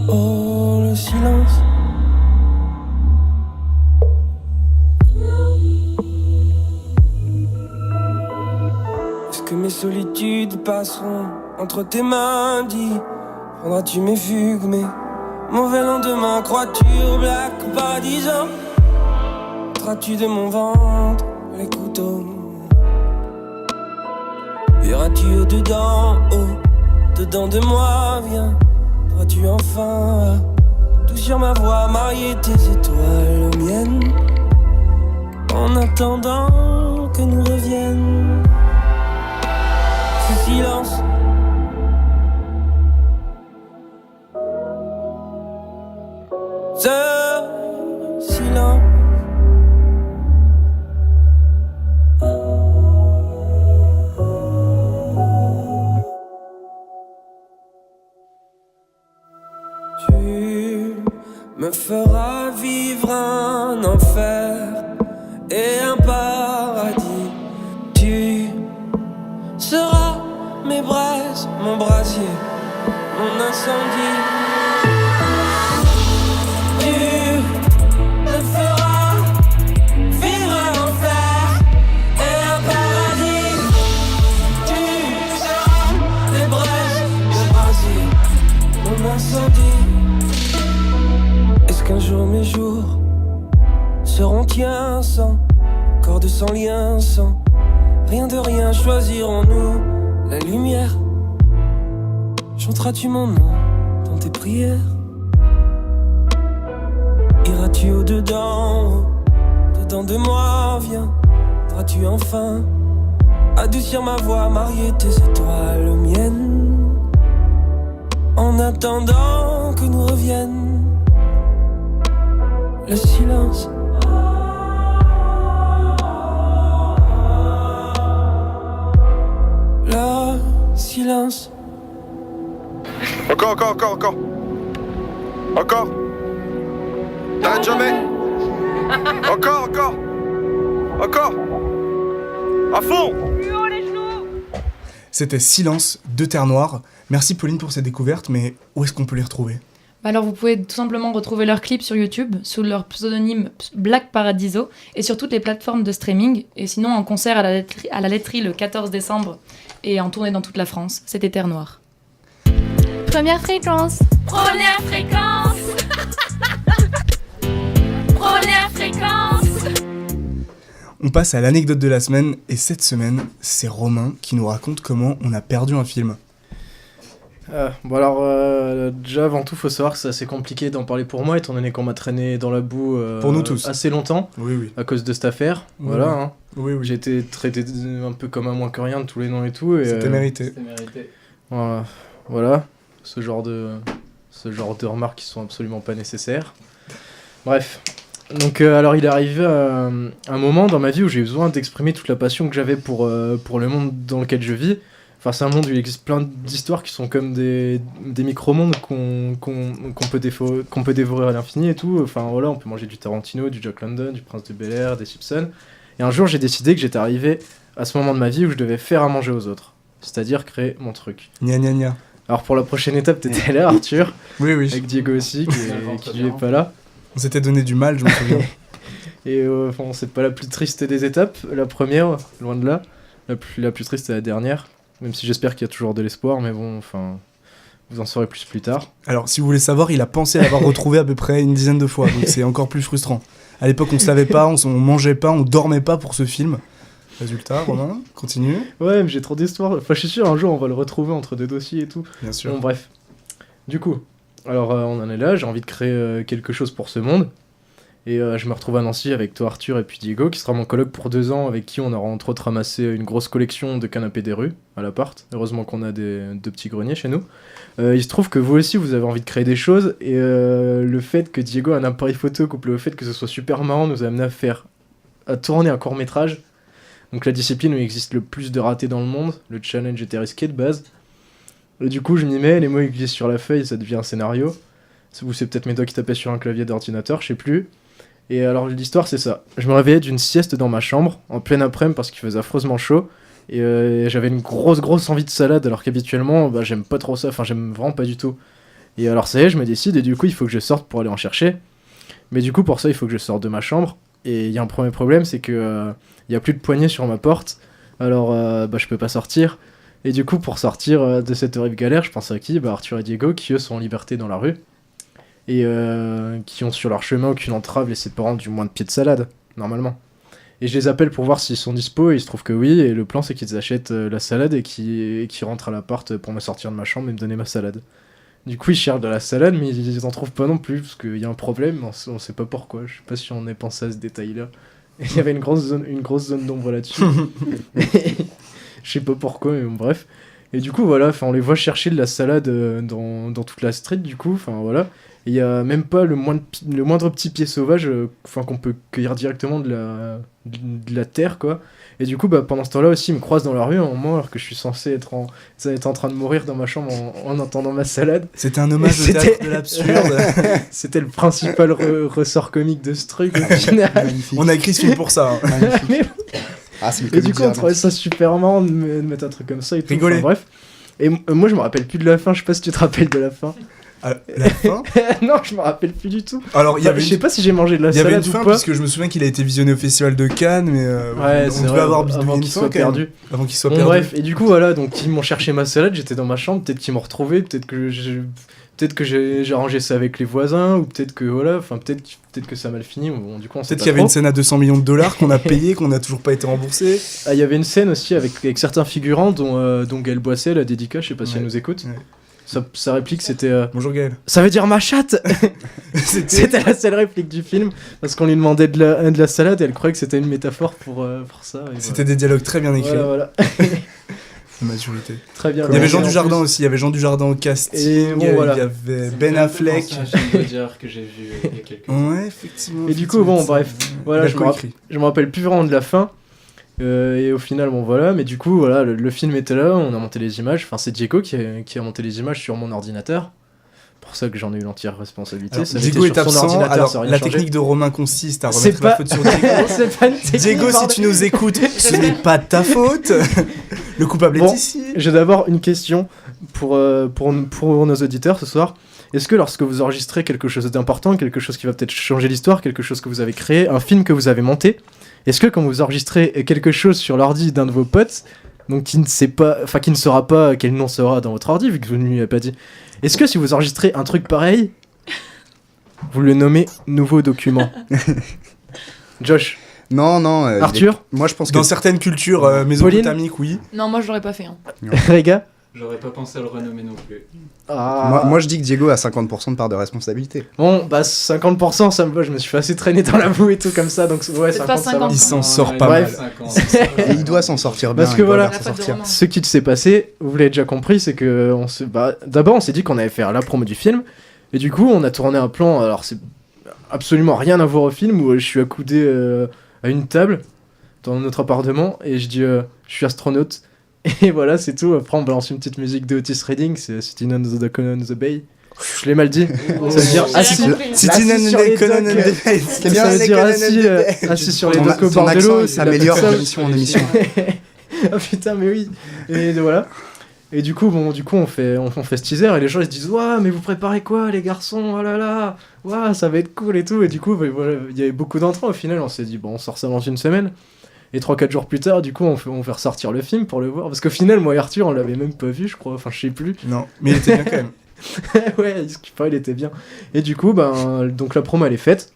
Oh, le silence. Est-ce que mes solitudes passeront entre tes mains? Dis, prendras-tu mes fugues, mes mauvais lendemains? Crois-tu au Black Paradiso? Traiteras-tu de mon ventre les couteaux? Iras-tu au-dedans, au-dedans de moi, viendras-tu enfin adoucir ma voix, marier tes étoiles aux miennes, en attendant que nous reviennent ce silence. Ce silence. Tu me feras vivre un enfer et un paradis. Tu seras mes braises, mon brasier, mon incendie. Tu me feras vivre un enfer et un paradis. Tu seras mes braises, mon brasier, mon incendie. Est-ce qu'un jour mes jours seront tiens, sans corde, sans lien, sans rien de rien? Choisirons-nous la lumière? Chanteras-tu mon nom dans tes prières? Iras-tu au-dedans, dedans de moi, viendras-tu enfin adoucir ma voix, marier tes étoiles aux miennes, en attendant que nous reviennent le silence. Le silence. Encore. T'arrêtes jamais. Encore. À fond. C'était Silence de Terre Noire. Merci Pauline pour ces découvertes, mais où est-ce qu'on peut les retrouver? Alors vous pouvez tout simplement retrouver leurs clips sur YouTube sous leur pseudonyme Black Paradiso et sur toutes les plateformes de streaming, et sinon en concert à la laiterie le 14 décembre et en tournée dans toute la France. C'était Terre Noire. Première fréquence. Première fréquence. Première fréquence. On passe à l'anecdote de la semaine, et cette semaine, c'est Romain qui nous raconte comment on a perdu un film. Bon alors, déjà avant tout, faut savoir que c'est assez compliqué d'en parler pour moi, étant donné qu'on m'a traîné dans la boue pour nous tous. assez longtemps, Oui. à cause de cette affaire. Oui, voilà, oui. hein. Oui. J'ai été traité un peu comme un moins que rien de tous les noms et tout. Et, C'était mérité. Voilà, ce genre de remarques qui sont absolument pas nécessaires. Bref. Donc alors il est arrivé un moment dans ma vie où j'ai besoin d'exprimer toute la passion que j'avais pour le monde dans lequel je vis. Enfin, c'est un monde où il existe plein d'histoires qui sont comme des micro-mondes qu'on peut dévorer à l'infini et tout. Enfin voilà, on peut manger du Tarantino, du Jack London, du Prince de Bel-Air, des Simpsons. Et un jour, j'ai décidé que j'étais arrivé à ce moment de ma vie où je devais faire à manger aux autres. C'est-à-dire créer mon truc. Gna. Alors pour la prochaine étape, t'étais là, Arthur. Oui. Avec Diego aussi, qui lui est pas là. On s'était donné du mal, je me souviens. Et bon, c'est pas la plus triste des étapes. La première, loin de là. La plus triste, c'est la dernière. Même si j'espère qu'il y a toujours de l'espoir, mais bon, enfin, vous en saurez plus tard. Alors, si vous voulez savoir, il a pensé l'avoir retrouvé à peu près une dizaine de fois, donc c'est encore plus frustrant. À l'époque, on se lavait pas, on mangeait pas, on dormait pas pour ce film. Résultat, Romain, continue. Ouais, mais j'ai trop d'histoires. Enfin, je suis sûr, un jour, on va le retrouver entre deux dossiers et tout. Bien sûr. Bon, bref. Du coup, alors on en est là, j'ai envie de créer quelque chose pour ce monde. Et je me retrouve à Nancy avec toi, Arthur, et puis Diego, qui sera mon coloc pour 2 ans, avec qui on aura entre autres ramassé une grosse collection de canapés des rues à l'appart. Heureusement qu'on a 2 petits greniers chez nous. Il se trouve que vous aussi, vous avez envie de créer des choses, et le fait que Diego a un appareil photo, couplé au fait que ce soit super marrant, nous a amené à tourner un court-métrage. Donc la discipline où il existe le plus de ratés dans le monde, le challenge était risqué de base. Et du coup, je m'y mets, les mots ils glissent sur la feuille, ça devient un scénario. Ou c'est peut-être mes doigts qui tapaient sur un clavier d'ordinateur, je sais plus. Et alors l'histoire c'est ça. Je me réveillais d'une sieste dans ma chambre, en pleine après-midi parce qu'il faisait affreusement chaud. Et j'avais une grosse envie de salade, alors qu'habituellement j'aime pas trop ça, enfin j'aime vraiment pas du tout. Et alors ça y est, je me décide et du coup il faut que je sorte pour aller en chercher. Mais du coup pour ça il faut que je sorte de ma chambre. Et il y a un premier problème, c'est que il y a plus de poignée sur ma porte. Alors je peux pas sortir. Et du coup pour sortir de cette horrible galère, je pense à qui ? Arthur et Diego qui eux sont en liberté dans la rue. Et qui ont sur leur chemin aucune entrave les séparant du moins de pieds de salade, normalement. Et je les appelle pour voir s'ils sont dispo, et il se trouve que oui, et le plan c'est qu'ils achètent la salade et qu'ils rentrent à l'appart pour me sortir de ma chambre et me donner ma salade. Du coup ils cherchent de la salade, mais ils en trouvent pas non plus, parce qu'il y a un problème, on sait pas pourquoi, je sais pas si on est pensé à ce détail-là. Et il y avait une grosse zone d'ombre là-dessus. Je sais pas pourquoi, mais bon, bref. Et du coup voilà, on les voit chercher de la salade dans toute la street, du coup, enfin voilà. Il y a même pas le moindre petit pied sauvage qu'on peut cueillir directement de la terre, quoi. Et du coup, pendant ce temps-là aussi, ils me croisent dans la rue à un moment alors que je suis censé être en train de mourir dans ma chambre en entendant ma salade. C'était un hommage au théâtre de l'absurde. C'était le principal ressort comique de ce truc, au final. On a écrit ce film pour ça. Hein. Mais- C'est une et du comédie coup, on trouvait dramatique. ça super marrant de mettre un truc comme ça et tout. Rigoler. Enfin, bref. Et moi, je me rappelle plus de la fin, je sais pas si tu te rappelles de la fin. La fin. Non, je me rappelle plus du tout. Alors, il y avait Je sais pas si j'ai mangé de la il y avait une salade fin, ou pas. puisque je me souviens qu'il a été visionné au Festival de Cannes, mais Ouais, on c'est devait vrai, avoir avant bidouillé une qu'il fin soit quand même. perdu. Avant qu'il soit Bon, perdu. bref, et du coup, voilà, donc ils m'ont cherché ma salade, j'étais dans ma chambre, peut-être qu'ils m'ont retrouvé, peut-être que j'ai arrangé ça avec les voisins, ou peut-être que voilà, enfin peut-être que ça a mal fini, bon, du coup on sait Peut-être pas qu'il y avait trop. une scène à 200 millions de dollars qu'on a payé, qu'on n'a toujours pas été remboursé. Ah, il y avait une scène aussi avec certains figurants dont Gaël Boisset, la dédicace, je sais pas si Ouais. elle nous écoute. Ouais. Sa réplique c'était Bonjour Gaël. ça veut dire ma chatte. C'était la seule réplique du film parce qu'on lui demandait de la salade et elle croyait que c'était une métaphore pour ça. Et C'était des dialogues très bien écrits. voilà. De maturité. Très bien. Il y avait Jean Et en Dujardin plus- aussi, il y avait Jean Dujardin au casting, Et bon, voilà. il y avait Ben Affleck. Je veux dire que j'ai vu il y a quelques Ouais, effectivement. Et du coup, bon, effectivement, bref, c'est- voilà, il a je me coécrit. Je me rappelle plus vraiment de la fin. Et au final, bon voilà, mais du coup, voilà, le film était là, on a monté les images. Enfin, c'est Diego qui a monté les images sur mon ordinateur. Pour ça que j'en ai eu l'entière responsabilité. Alors, Ça avait Diego été est sur son absent, ordinateur, alors ça a rien la changé. technique de Romain consiste à C'est remettre la pas- faute sur Diego. C'est pas une technique, Diego, si bordel. tu nous écoutes, ce n'est pas de ta faute. Le coupable Bon. est ici. J'ai d'abord une question pour nos auditeurs ce soir. Est-ce que lorsque vous enregistrez quelque chose d'important, quelque chose qui va peut-être changer l'histoire, quelque chose que vous avez créé, un film que vous avez monté, est-ce que quand vous enregistrez quelque chose sur l'ordi d'un de vos potes, donc qui ne sait pas, enfin qui ne saura pas quel nom sera dans votre ordi vu que vous ne lui avez pas dit, est-ce que si vous enregistrez un truc pareil, vous le nommez nouveau document? Josh, Non, Arthur, moi je pense que Dans certaines cultures mésopotamiques, oui. Non, moi je l'aurais pas fait. Hein. Rega. J'aurais pas pensé à le renommer non plus. moi je dis que Diego a 50% de part de responsabilité. Bon, bah 50%, ça me va, je me suis fait assez traîner dans la boue et tout comme ça, donc ouais, C'est 50, pas ça va. 50. Il s'en sort Ouais, pas bref. mal. Et il doit s'en sortir bien. Parce que il doit voilà. bien s'en La faute de sortir. Romain. Ce qui s'est passé, vous l'avez déjà compris, c'est que d'abord on s'est dit qu'on allait faire la promo du film, et du coup on a tourné un plan, alors c'est absolument rien à voir au film, où je suis accoudé à une table dans notre appartement, et je dis je suis astronaute, et voilà c'est tout. Après on balance une petite musique de Otis Redding, c'est Sitting on the Dock on the Bay. Je l'ai mal dit, ça veut dire J'ai assis. rien compris. Si Assis tu n'as sur les Conan docks, and the Bay, c'est Ça veut les dire Conan and assis, the Bay. assis sur les Ton docks au ton bord de accent l'eau. s'améliore ça. d'émission en émission. Ah putain, mais oui. Et voilà. Et du coup, on fait ce teaser et les gens ils se disent ouah, mais vous préparez quoi les garçons? Oh là là, ouah, ça va être cool et tout. Et du coup, voilà, il y avait beaucoup d'entrants. Au final, on s'est dit bon, on sort ça dans une semaine. Et 3-4 jours plus tard, du coup, on fait ressortir le film pour le voir. Parce qu'au final, moi et Arthur, on l'avait même pas vu, je crois. Enfin, je sais plus. Non, mais il était bien quand même. Ouais, ce qui paraît, il était bien. Et du coup, donc la promo elle est faite.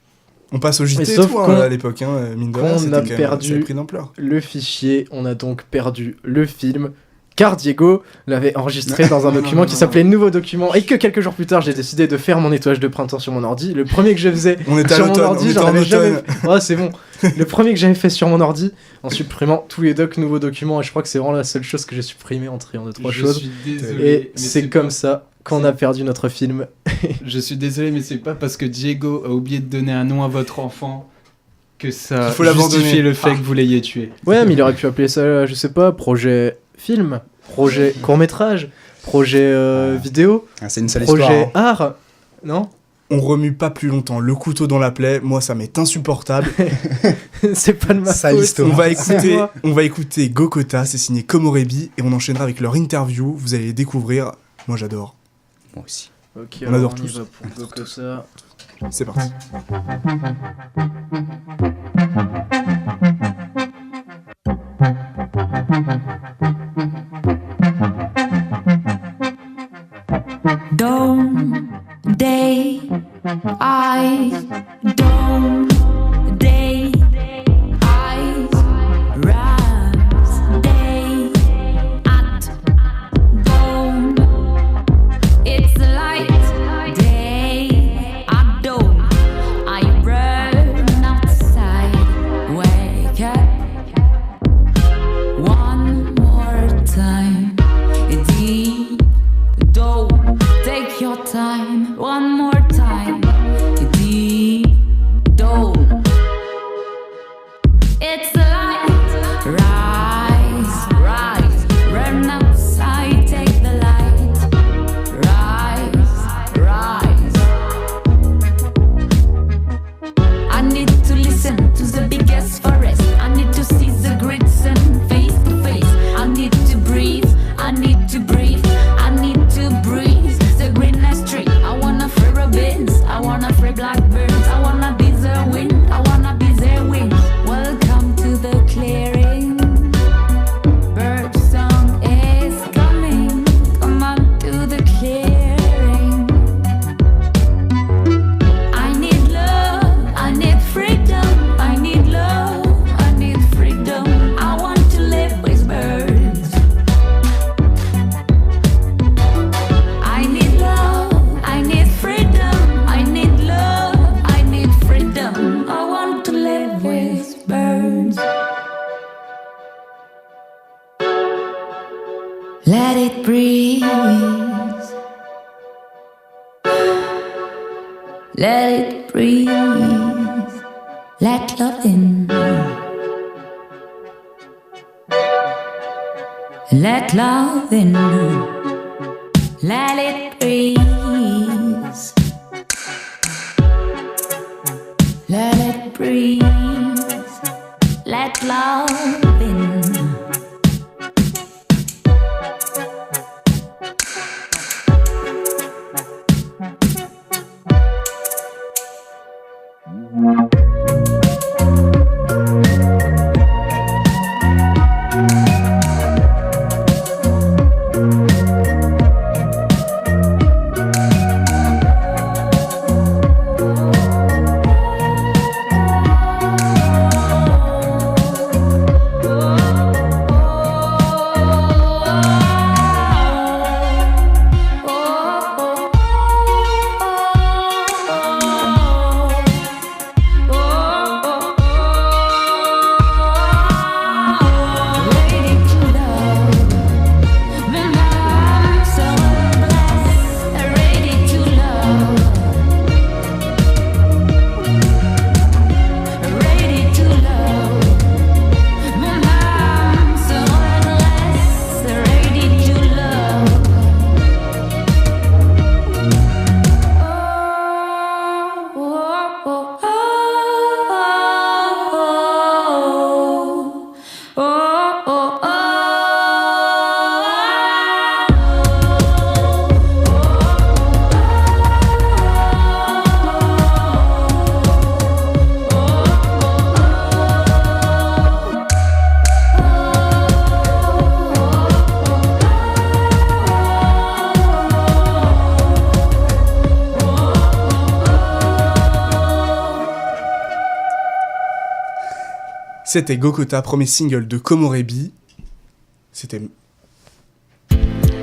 On passe au JT Mais et sauf tout, hein, qu'on- à l'époque, hein, mine de rien, qu'on c'était a quand même- perdu ça avait pris d'ampleur. le fichier, on a donc perdu le film. Car Diego l'avait enregistré dans un document qui s'appelait Nouveau Document et que quelques jours plus tard j'ai décidé de faire mon nettoyage de printemps sur mon ordi. Le premier que je faisais On était à sur mon l'automne, on ordi, était j'en en avais jamais automne. fait. Ouais, c'est bon. Le premier que j'avais fait sur mon ordi en supprimant tous les docs Nouveau Document et je crois que c'est vraiment la seule chose que j'ai supprimée en triant de trois Je choses. suis désolé, Et mais c'est c'est comme pas- ça qu'on a perdu notre film. Je suis désolé, mais c'est pas parce que Diego a oublié de donner un nom à votre enfant que ça Qu'il faut l'abandonner. justifie le fait Ah. que vous l'ayez tué. Ouais, mais il aurait pu appeler ça, je sais pas, projet film, projet court-métrage, projet vidéo, Ah, c'est une seule projet histoire. hein. art. Non? On remue pas plus longtemps le couteau dans la plaie, moi ça m'est insupportable. C'est pas de ma Sale faute. histoire. On va écouter Gokota, c'est signé Komorebi, et on enchaînera avec leur interview, vous allez les découvrir, moi j'adore. Moi aussi. Ok, On alors adore on y tous. va pour Gokota. C'est parti. Don't day eyes, don't day eyes, rise day at dawn. It's the light day at dawn. I run outside, wake up one more time. Deep don't take your time one more time. Deep don't. It's the light. Rise, rise, run outside, take the light. Rise, rise. I need to listen to the biggest forest. I need to see the great sun face to face. I need to breathe. I need to breathe. I need to breathe the greenest tree. I wanna free robins. I wanna free blackbirds. I wanna be the wind. I wanna be their wings. Welcome to the clearing. Bird song is coming. Come on to the clearing. I need love. I need freedom. I need love. I need freedom. I want to live with birds. I need love, I need freedom, I need love, I need freedom. I want to live with birds. Let it breathe. Let it breathe. Let love in. Let love in. Let it breathe. Let it breathe. Let love in. C'était Gokota, premier single de Komorebi. C'était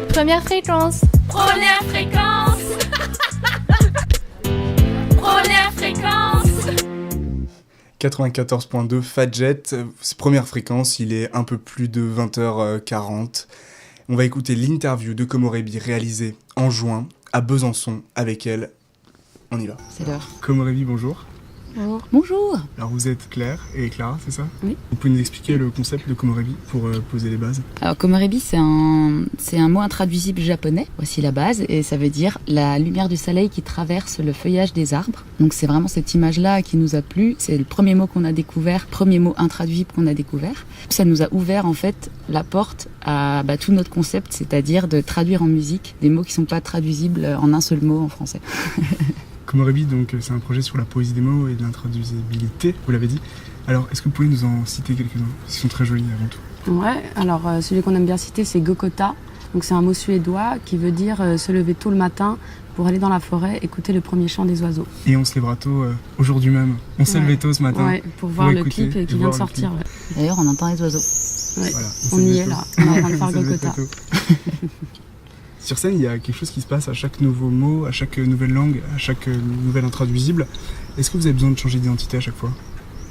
Première fréquence. Première fréquence. Première fréquence. 94.2 Fadjet. Première fréquence, il est un peu plus de 20h40. On va écouter l'interview de Komorebi réalisée en juin à Besançon avec elle. On y va. C'est l'heure. Komorebi, bonjour. Bonjour. Alors vous êtes Claire et Clara, c'est ça? Oui. Vous pouvez nous expliquer le concept de Komorebi pour poser les bases? Alors Komorebi, c'est un mot intraduisible japonais. Voici la base et ça veut dire la lumière du soleil qui traverse le feuillage des arbres. Donc c'est vraiment cette image-là qui nous a plu. C'est le premier mot qu'on a découvert, premier mot intraduisible qu'on a découvert. Ça nous a ouvert en fait la porte à tout notre concept, c'est-à-dire de traduire en musique des mots qui sont pas traduisibles en un seul mot en français. Komorebi, donc c'est un projet sur la poésie des mots et de l'intraduisibilité, vous l'avez dit. Alors, est-ce que vous pouvez nous en citer quelques-uns? Ils sont très jolis avant tout. Ouais, alors celui qu'on aime bien citer, c'est Gokota. Donc c'est un mot suédois qui veut dire se lever tôt le matin pour aller dans la forêt, écouter le premier chant des oiseaux. Et on se lèvera tôt aujourd'hui même. On s'est levé tôt ce matin. Ouais, pour voir le clip qui vient de sortir. Ouais. D'ailleurs, on entend les oiseaux. Ouais, voilà, on y est là, on est en train de faire Gokota. Sur scène, il y a quelque chose qui se passe à chaque nouveau mot, à chaque nouvelle langue, à chaque nouvelle intraduisible. Est-ce que vous avez besoin de changer d'identité à chaque fois?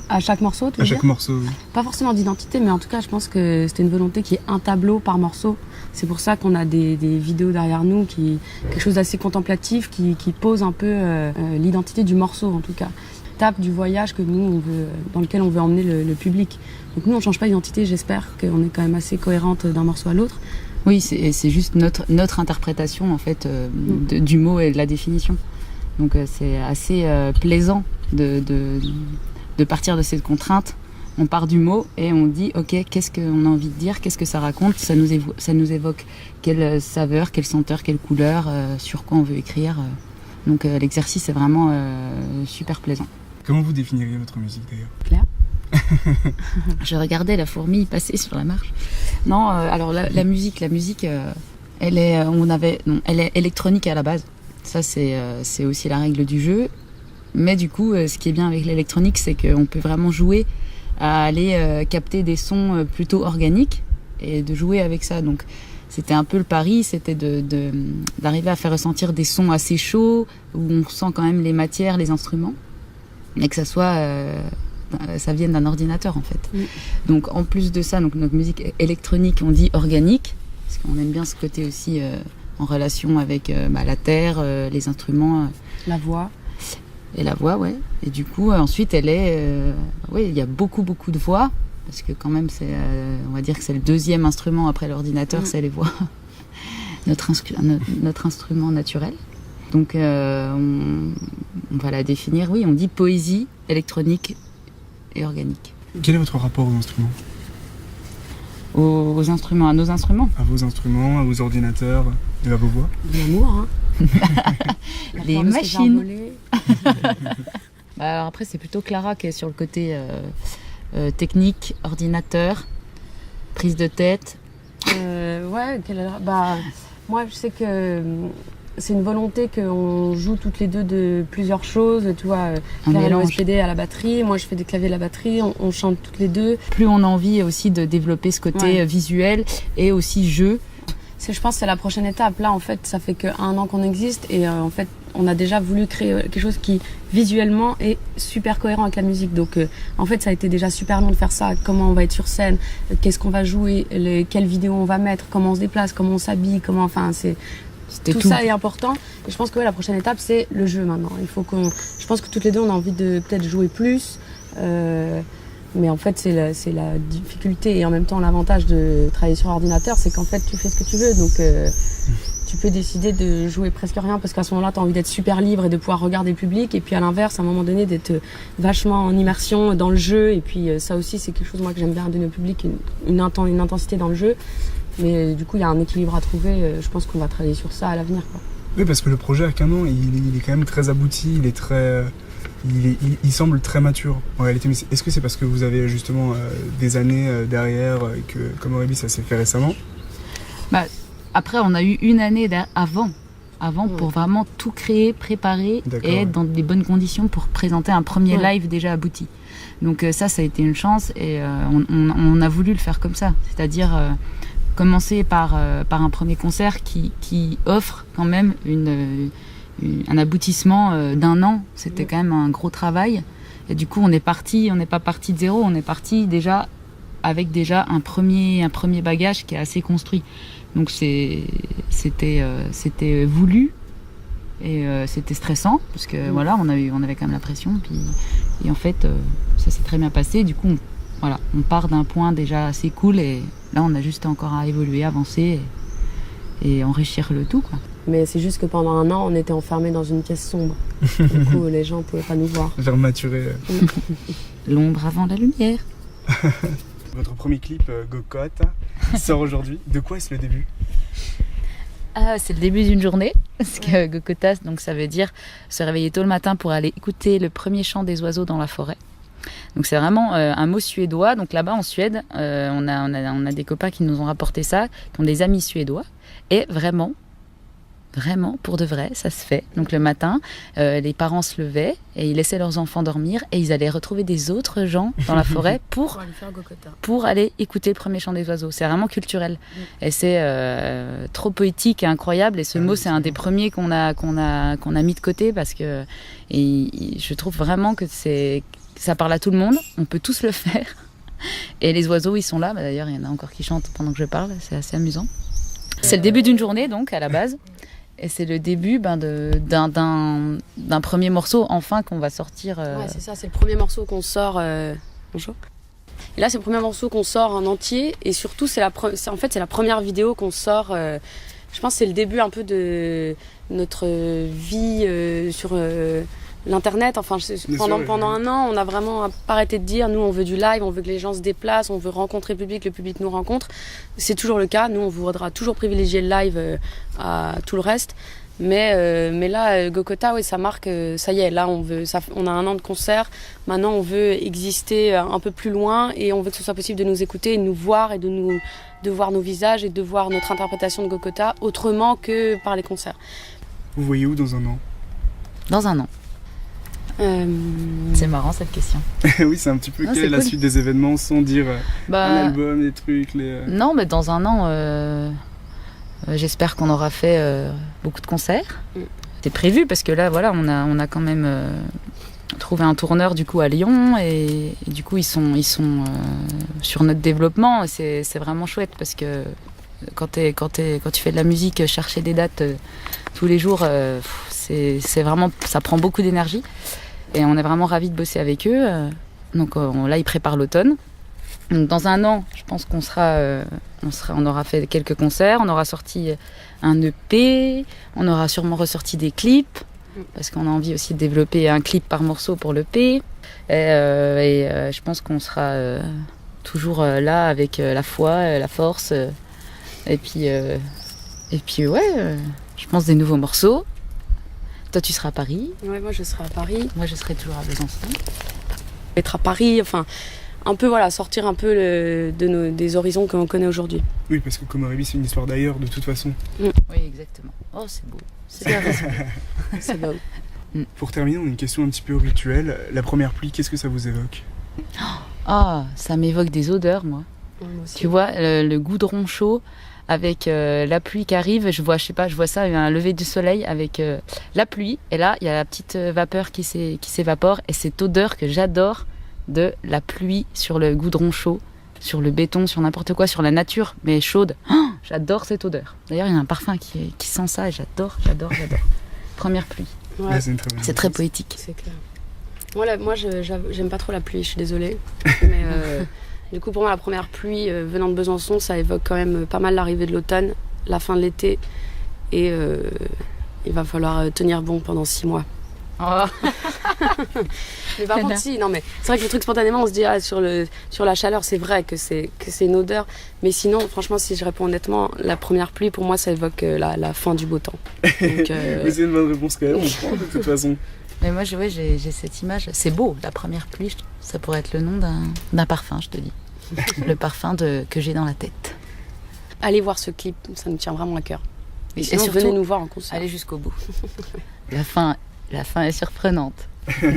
À chaque morceau, tu veux À chaque dire morceau, oui. Pas forcément d'identité, mais en tout cas, je pense que c'était une volonté qui est un tableau par morceau. C'est pour ça qu'on a des vidéos derrière nous, quelque chose d'assez contemplatif, qui pose un peu l'identité du morceau, en tout cas. Tape du voyage que nous, dans lequel on veut emmener le public. Donc nous, on ne change pas d'identité, j'espère qu'on est quand même assez cohérente d'un morceau à l'autre. Oui, c'est juste notre interprétation en fait du mot et de la définition. Donc c'est assez plaisant de partir de cette contrainte. On part du mot et on dit ok, qu'est-ce qu'on a envie de dire, qu'est-ce que ça raconte, ça nous évoque quelle saveur, quelle senteur, quelle couleur, sur quoi on veut écrire. Donc l'exercice est vraiment super plaisant. Comment vous définiriez votre musique d'ailleurs? Claire? Je regardais la fourmi passer sur la marche. Non, alors la musique, elle est électronique à la base. Ça, c'est aussi la règle du jeu. Mais du coup, ce qui est bien avec l'électronique, c'est qu'on peut vraiment jouer à aller capter des sons plutôt organiques et de jouer avec ça. Donc, c'était un peu le pari, c'était d'arriver à faire ressentir des sons assez chauds, où on sent quand même les matières, les instruments, mais que ça vienne d'un ordinateur en fait. Donc en plus de ça, donc notre musique électronique, on dit organique, parce qu'on aime bien ce côté aussi en relation avec la terre, les instruments. La voix. Et la voix, ouais. Et du coup, ensuite, il y a beaucoup de voix, parce que quand même, on va dire que c'est le deuxième instrument après l'ordinateur, c'est les voix. notre instrument naturel. Donc on va la définir, oui, on dit poésie électronique et organique. Quel est votre rapport aux instruments? Aux instruments, à nos instruments? À vos instruments, à vos ordinateurs et à vos voix? De l'amour, hein. Les machines. Alors après, c'est plutôt Clara qui est sur le côté technique, ordinateur, prise de tête. Ouais, moi je sais que c'est une volonté qu'on joue toutes les deux de plusieurs choses, tu vois. Claire au SPD à la batterie, moi je fais des claviers à la batterie, on chante toutes les deux. Plus on a envie aussi de développer ce côté visuel et aussi jeu. Je pense que c'est la prochaine étape. Là, en fait, ça fait qu'1 an qu'on existe et en fait, on a déjà voulu créer quelque chose qui visuellement est super cohérent avec la musique. Donc, en fait, ça a été déjà super long de faire ça. Comment on va être sur scène, qu'est-ce qu'on va jouer, quelles vidéos on va mettre, comment on se déplace, comment on s'habille, tout ça est important. Et je pense que la prochaine étape, c'est le jeu maintenant. Je pense que toutes les deux, on a envie de peut-être jouer plus. Mais en fait, c'est la difficulté et en même temps l'avantage de travailler sur ordinateur, c'est qu'en fait, tu fais ce que tu veux. Donc, tu peux décider de jouer presque rien parce qu'à ce moment-là, tu as envie d'être super libre et de pouvoir regarder le public. Et puis à l'inverse, à un moment donné, d'être vachement en immersion dans le jeu. Et puis ça aussi, c'est quelque chose moi que j'aime bien donner au public, une intensité dans le jeu. Mais du coup, il y a un équilibre à trouver. Je pense qu'on va travailler sur ça à l'avenir, quoi. Oui, parce que le projet à qu'1 an, il est quand même très abouti. Il est très... Il semble très mature en réalité, mais est-ce que c'est parce que vous avez justement des années derrière que Komorebi ça s'est fait récemment? Après on a eu une année avant, avant pour vraiment tout créer, préparer D'accord, et ouais. être dans des bonnes conditions pour présenter un premier Ouais. live déjà abouti. Donc ça a été une chance et on a voulu le faire comme ça, c'est-à-dire commencer par un premier concert qui offre quand même un aboutissement d'un an. C'était quand même un gros travail. Et du coup, on n'est pas parti de zéro, on est parti déjà avec un premier bagage qui est assez construit. Donc c'était voulu et c'était stressant parce que voilà, on avait quand même la pression. Et en fait, ça s'est très bien passé. Du coup, on part d'un point déjà assez cool et là, on a juste encore à évoluer, avancer et enrichir le tout, quoi. Mais c'est juste que pendant un an, on était enfermés dans une pièce sombre. Du coup, les gens ne pouvaient pas nous voir. Vers maturer. L'ombre avant la lumière. Votre premier clip, Gocotte, sort aujourd'hui. De quoi est-ce le début? C'est le début d'une journée, parce que Gokotas, donc ça veut dire se réveiller tôt le matin pour aller écouter le premier chant des oiseaux dans la forêt. Donc c'est vraiment un mot suédois. Donc là-bas en Suède, on a des copains qui nous ont rapporté ça, qui ont des amis suédois, et vraiment, pour de vrai, ça se fait. Donc le matin, les parents se levaient et ils laissaient leurs enfants dormir et ils allaient retrouver des autres gens dans la forêt pour aller faire Gokota. pour aller écouter le premier chant des oiseaux. C'est vraiment culturel. Et c'est trop poétique et incroyable. Et ce mot, c'est un des premiers qu'on a mis de côté parce que je trouve vraiment que ça parle à tout le monde. On peut tous le faire. Et les oiseaux, ils sont là. D'ailleurs, il y en a encore qui chantent pendant que je parle. C'est assez amusant. C'est le début d'une journée, donc, à la base. Et c'est le début d'un premier morceau, enfin, qu'on va sortir. Ouais, c'est ça, c'est le premier morceau qu'on sort. Bonjour. Et là, c'est le premier morceau qu'on sort en entier. Et surtout, c'est la première vidéo qu'on sort. Je pense que c'est le début un peu de notre vie sur l'internet. Enfin, pendant un an, on n'a vraiment pas arrêté de dire, nous, on veut du live, on veut que les gens se déplacent, on veut rencontrer le public nous rencontre. C'est toujours le cas. Nous, on voudra toujours privilégier le live à tout le reste. Mais là, Gokota, oui, ça marque, ça y est, là, on a un an de concert. Maintenant, on veut exister un peu plus loin et on veut que ce soit possible de nous écouter et de nous voir et de voir nos visages et de voir notre interprétation de Gokota autrement que par les concerts. Vous voyez où dans un an? Dans un an. C'est marrant cette question. Oui, c'est un petit peu Ah, quelle c'est est la cool. suite des événements sans dire un album, des trucs, Non, mais dans un an, j'espère qu'on aura fait beaucoup de concerts. C'est prévu parce que là, voilà, on a quand même trouvé un tourneur du coup à Lyon et du coup ils sont sur notre développement. Et c'est vraiment chouette parce que quand tu fais de la musique, chercher des dates tous les jours, c'est vraiment, ça prend beaucoup d'énergie. Et on est vraiment ravis de bosser avec eux. Donc là, ils préparent l'automne. Donc dans un an, je pense on aura fait quelques concerts, on aura sorti un EP, on aura sûrement ressorti des clips, parce qu'on a envie aussi de développer un clip par morceau pour l'EP. Et je pense qu'on sera toujours là avec la foi, la force. Et puis ouais, je pense des nouveaux morceaux. Toi, tu seras à Paris. Ouais, moi, je serai à Paris. Moi, je serai toujours à Besançon. Être à Paris, enfin, un peu, voilà, sortir un peu des horizons que l'on connaît aujourd'hui. Oui, parce que Komaribi, c'est une histoire d'ailleurs, de toute façon. Oui, exactement. Oh, c'est beau. C'est bien résumé. C'est beau. Pour terminer, on a une question un petit peu rituelle. La première pluie, qu'est-ce que ça vous évoque? Ah, ça m'évoque des odeurs, moi. Ouais, moi aussi. Tu vois, le goudron chaud avec la pluie qui arrive, je vois ça, un lever du soleil avec la pluie, et là, il y a la petite vapeur qui s'évapore, et cette odeur que j'adore de la pluie sur le goudron chaud, sur le béton, sur n'importe quoi, sur la nature, mais chaude. Oh, j'adore cette odeur. D'ailleurs, il y a un parfum qui sent ça, et j'adore. Première pluie. Ouais. C'est très poétique. C'est clair. Moi, j'aime pas trop la pluie, je suis désolée. Mais du coup, pour moi, la première pluie venant de Besançon, ça évoque quand même pas mal l'arrivée de l'automne, la fin de l'été. Et il va falloir tenir bon pendant 6 mois. Oh. Mais par contre, si, non, mais c'est vrai que le truc spontanément, on se dit, sur la chaleur, c'est vrai que c'est une odeur. Mais sinon, franchement, si je réponds honnêtement, la première pluie, pour moi, ça évoque la fin du beau temps. Donc, Mais c'est une bonne réponse quand même, on prend de toute façon. Mais moi, j'ai cette image. C'est beau, la première pluie. Ça pourrait être le nom d'un parfum, je te dis. Le parfum que j'ai dans la tête. allez voir ce clip, ça nous tient vraiment à cœur. Oui, Sinon, et surtout, venez nous voir en concert. allez jusqu'au bout. La fin est surprenante.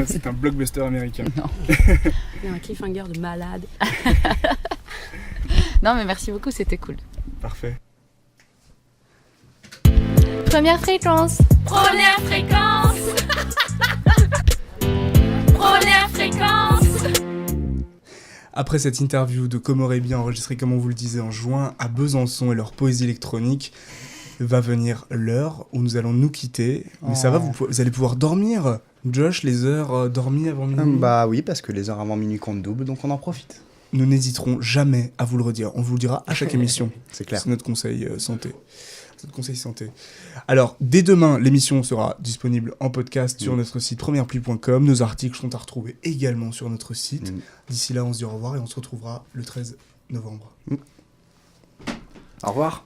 C'est un blockbuster américain. Non. Il y a un cliffhanger de malade. Non, mais merci beaucoup, c'était cool. Parfait. Première fréquence. Première fréquence. Première fréquence. Après cette interview de Komorebi enregistrée, comme on vous le disait, en juin à Besançon et leur poésie électronique, va venir l'heure où nous allons nous quitter. Mais ça va, vous allez pouvoir dormir. Josh, les heures dormies avant minuit. Bah oui, parce que les heures avant minuit comptent double, donc on en profite. Nous n'hésiterons jamais à vous le redire. On vous le dira à chaque émission. C'est clair. C'est notre conseil santé. C'est notre conseil santé. Alors, dès demain, l'émission sera disponible en podcast sur notre site premièrepluie.com. Nos articles sont à retrouver également sur notre site. D'ici là, on se dit au revoir et on se retrouvera le 13 novembre. Au revoir.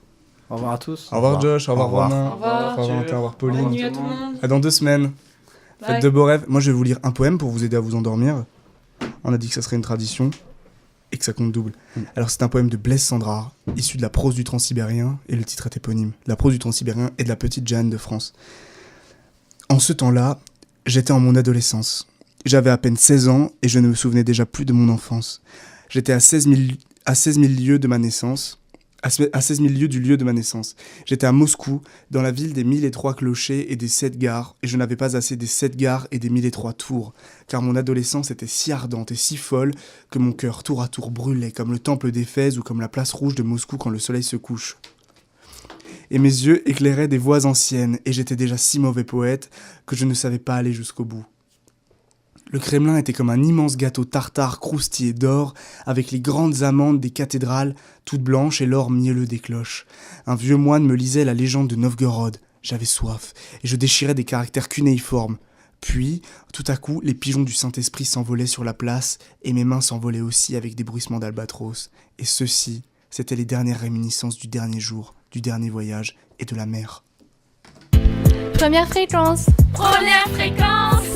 Au revoir à tous. Au revoir Josh, au revoir Romain, Au revoir. Valentin, au revoir Pauline. Bonne nuit à tout le monde. À dans 2 semaines. Bye. Faites de beaux rêves. Moi, je vais vous lire un poème pour vous aider à vous endormir. On a dit que ça serait une tradition et que ça compte double. Alors, c'est un poème de Blaise Cendrars, issu de la prose du Transsibérien, et le titre est éponyme. La prose du Transsibérien et de la petite Jeanne de France. En ce temps-là, j'étais en mon adolescence. J'avais à peine 16 ans et je ne me souvenais déjà plus de mon enfance. J'étais à 16 000 lieues de ma naissance. À 16 000 lieues du lieu de ma naissance. J'étais à Moscou, dans la ville des 1003 clochers et des 7 gares, et je n'avais pas assez des 7 gares et des 1003 tours, car mon adolescence était si ardente et si folle que mon cœur tour à tour brûlait, comme le temple d'Éphèse ou comme la place rouge de Moscou quand le soleil se couche. Et mes yeux éclairaient des voix anciennes, et j'étais déjà si mauvais poète que je ne savais pas aller jusqu'au bout. Le Kremlin était comme un immense gâteau tartare croustillé d'or, avec les grandes amandes des cathédrales, toutes blanches et l'or mielleux des cloches. Un vieux moine me lisait la légende de Novgorod. J'avais soif, et je déchirais des caractères cunéiformes. Puis, tout à coup, les pigeons du Saint-Esprit s'envolaient sur la place, et mes mains s'envolaient aussi avec des bruissements d'albatros. Et ceci, c'étaient les dernières réminiscences du dernier jour, du dernier voyage et de la mer. Première fréquence. Première fréquence.